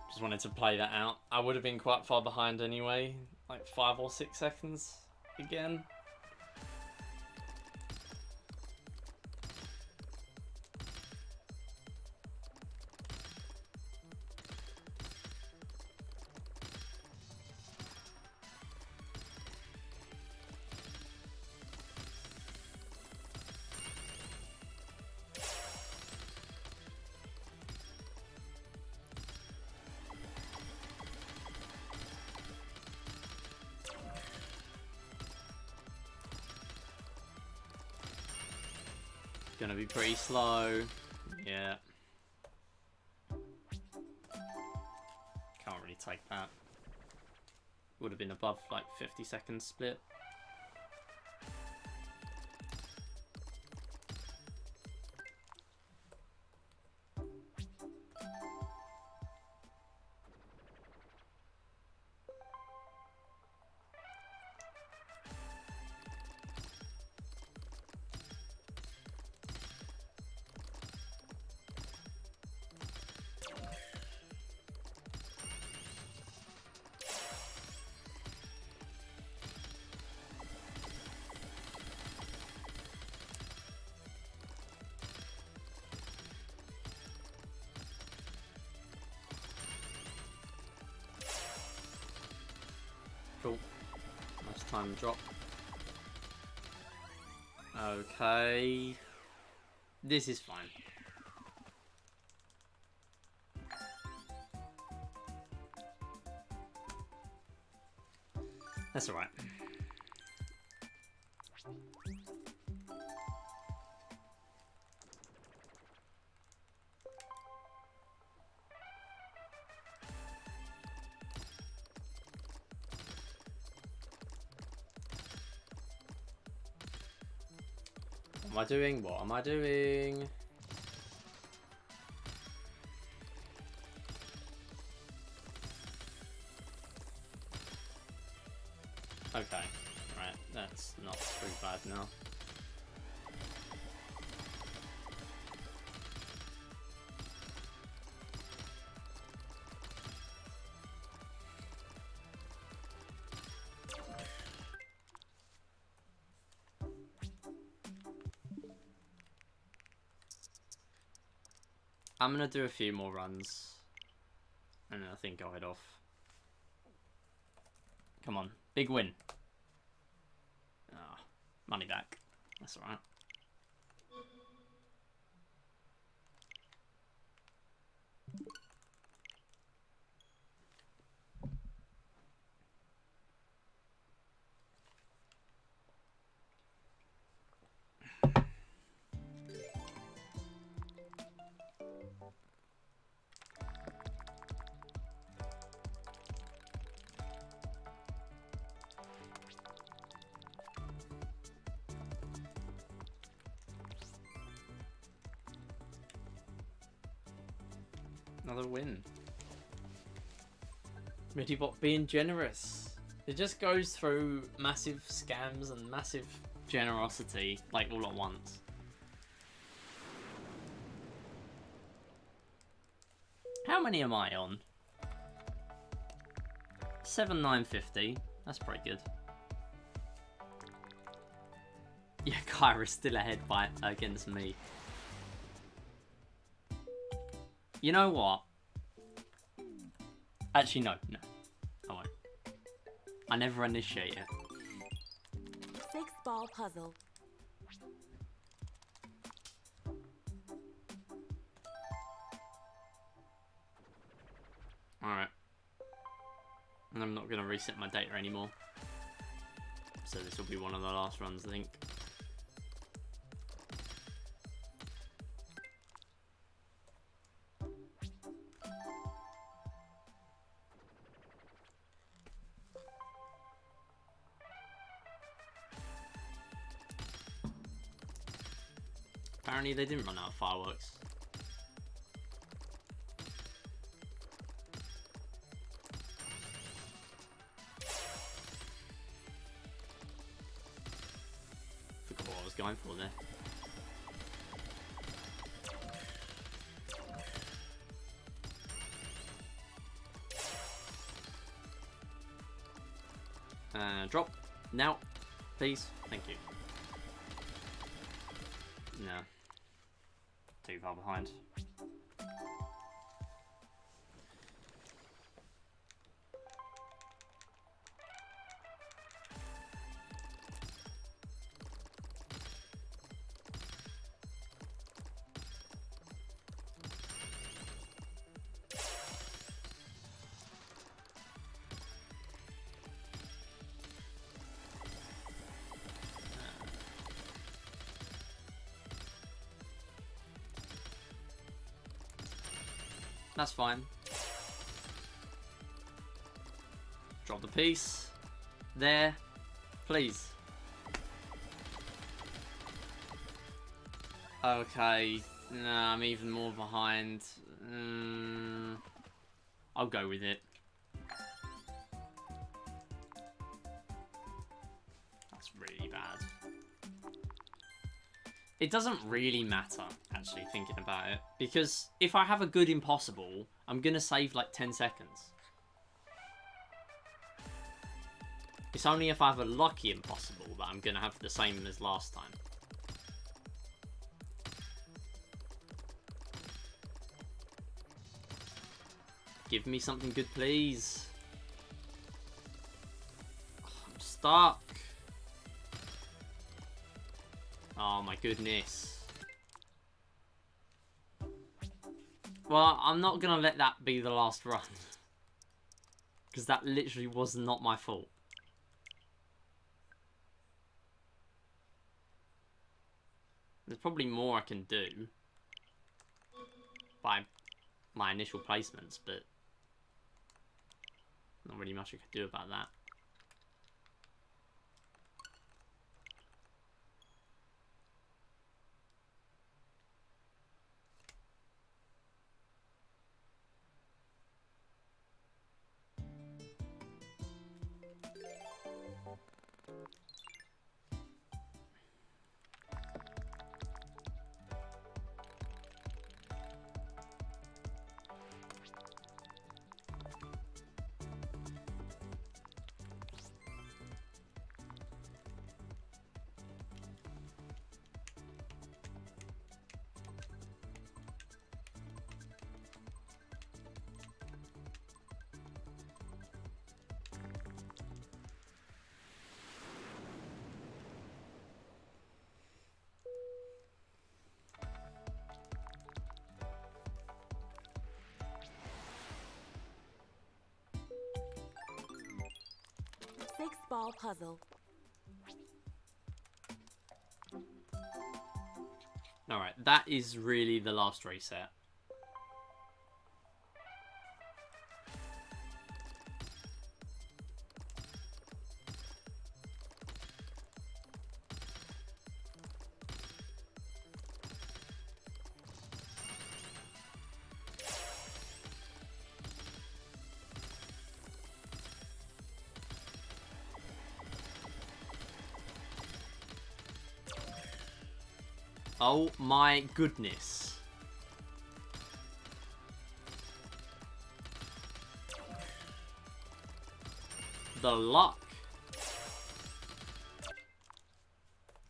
Just wanted to play that out. I would have been quite far behind anyway, like 5 or 6 seconds again. Gonna be pretty slow. Yeah. Can't really take that. Would have been above like 50 seconds split. Cool. Nice time drop. Okay. This is fine. That's alright. What am I doing? What am I doing? Okay, right, that's not too bad now. I'm gonna do a few more runs, and then I think I'll head off. Come on, big win. Ah, money back. That's alright. Another win. Midibot being generous. It just goes through massive scams and massive generosity, like, all at once. How many am I on? 7,950. That's pretty good. Yeah, Kyra's still ahead by against me. You know what? Actually, no. I won't. I never initiate it. 6-ball puzzle. Alright. And I'm not going to reset my data anymore. So this will be one of the last runs, I think. Apparently they didn't run out of fireworks. Forgot what I was going for there. Drop. Now. Please. Thank you. No. Too far behind. That's fine. Drop the piece. There. Please. Okay. Nah, I'm even more behind. I'll go with it. That's really bad. It doesn't really matter, actually, thinking about it. Because if I have a good impossible, I'm going to save like 10 seconds. It's only if I have a lucky impossible that I'm going to have the same as last time. Give me something good, please. I'm stuck. Oh my goodness. Well, I'm not going to let that be the last run. Because that literally was not my fault. There's probably more I can do by my initial placements, but not really much I could do about that. Six-ball puzzle. Alright, that is really the last reset. Oh my goodness. The luck.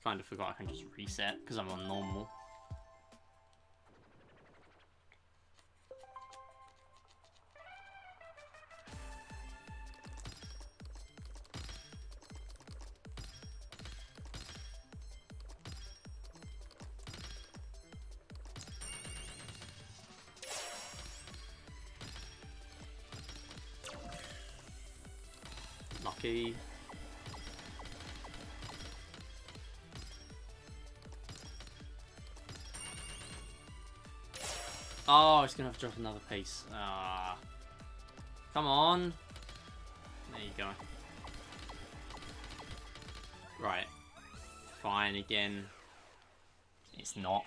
Kind of forgot I can just reset because I'm on normal. Lucky. Oh, it's gonna have to drop another piece. Ah, come on. There you go. Right. Fine again. It's not.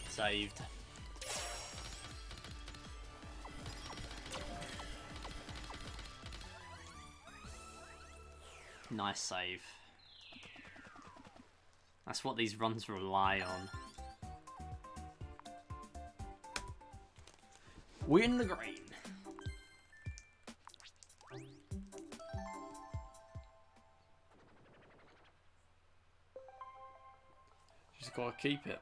Saved. Nice save. That's what these runs rely on. We're in the green. Just gotta keep it.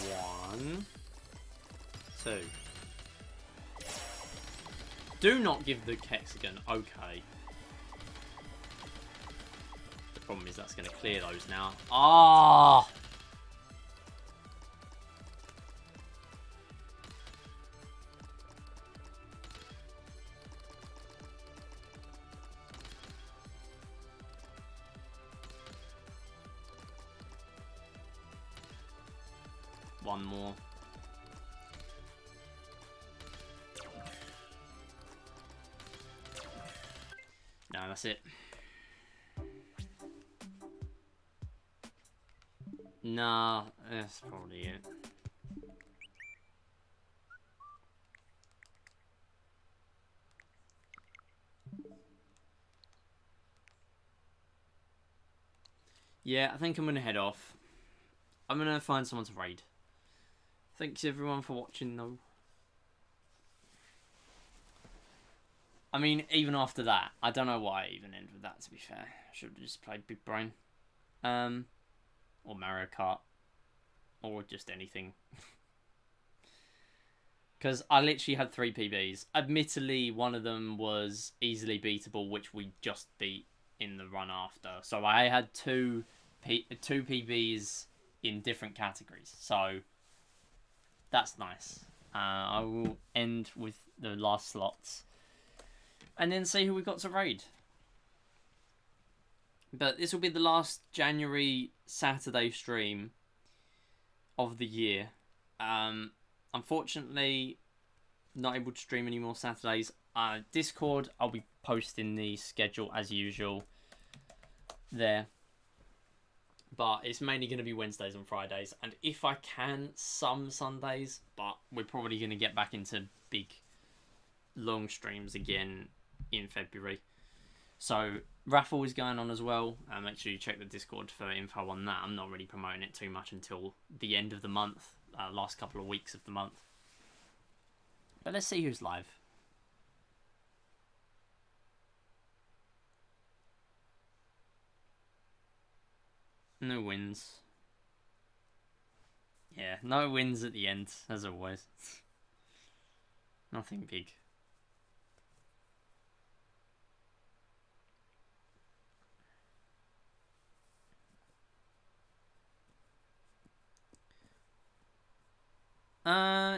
One, two. Do not give the hexagon. Okay. The problem is that's going to clear those now. Ah! One more. No, that's it. Nah, that's probably it. Yeah, I think I'm going to head off. I'm going to find someone to raid. Thanks everyone for watching though. I mean, even after that, I don't know why I even ended with that, to be fair. I should have just played Big Brain. Or Mario Kart. Or just anything. Because I literally had 3 PBs. Admittedly, one of them was easily beatable, which we just beat in the run after. So I had two PBs in different categories. So that's nice. I will end with the last slots. And then see who we got to raid. But this will be the last January Saturday stream of the year. Unfortunately, not able to stream any more Saturdays. Discord, I'll be posting the schedule as usual there. But it's mainly going to be Wednesdays and Fridays. And if I can, some Sundays. But we're probably going to get back into big, long streams again in February. So raffle is going on as well. Make sure you check the Discord for info on that. I'm not really promoting it too much until the end of the month, last couple of weeks of the month. But let's see who's live. No wins. Yeah, no wins at the end, as always. Nothing big.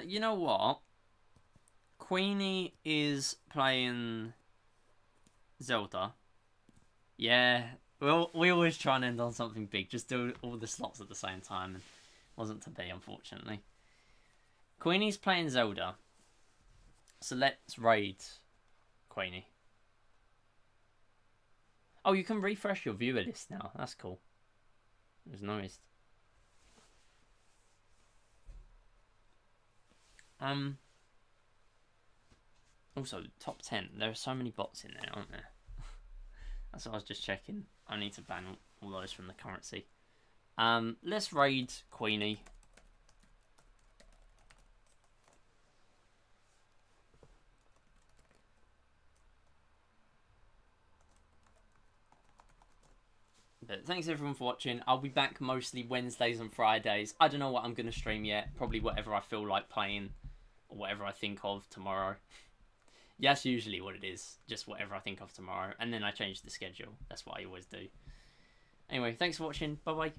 You know what? Queenie is playing Zelda. Yeah, well, we always try and end on something big. Just do all the slots at the same time, and wasn't to be, unfortunately. Queenie's playing Zelda, so let's raid Queenie. Oh, you can refresh your viewer list now. That's cool. There's noise. Also, top 10. There are so many bots in there, aren't there? That's what I was just checking. I need to ban all those from the currency. Let's raid Queenie. But thanks everyone for watching. I'll be back mostly Wednesdays and Fridays. I don't know what I'm going to stream yet. Probably whatever I feel like playing. Or whatever I think of tomorrow. Yeah, that's usually what it is. Just whatever I think of tomorrow. And then I change the schedule. That's what I always do. Anyway, thanks for watching. Bye-bye.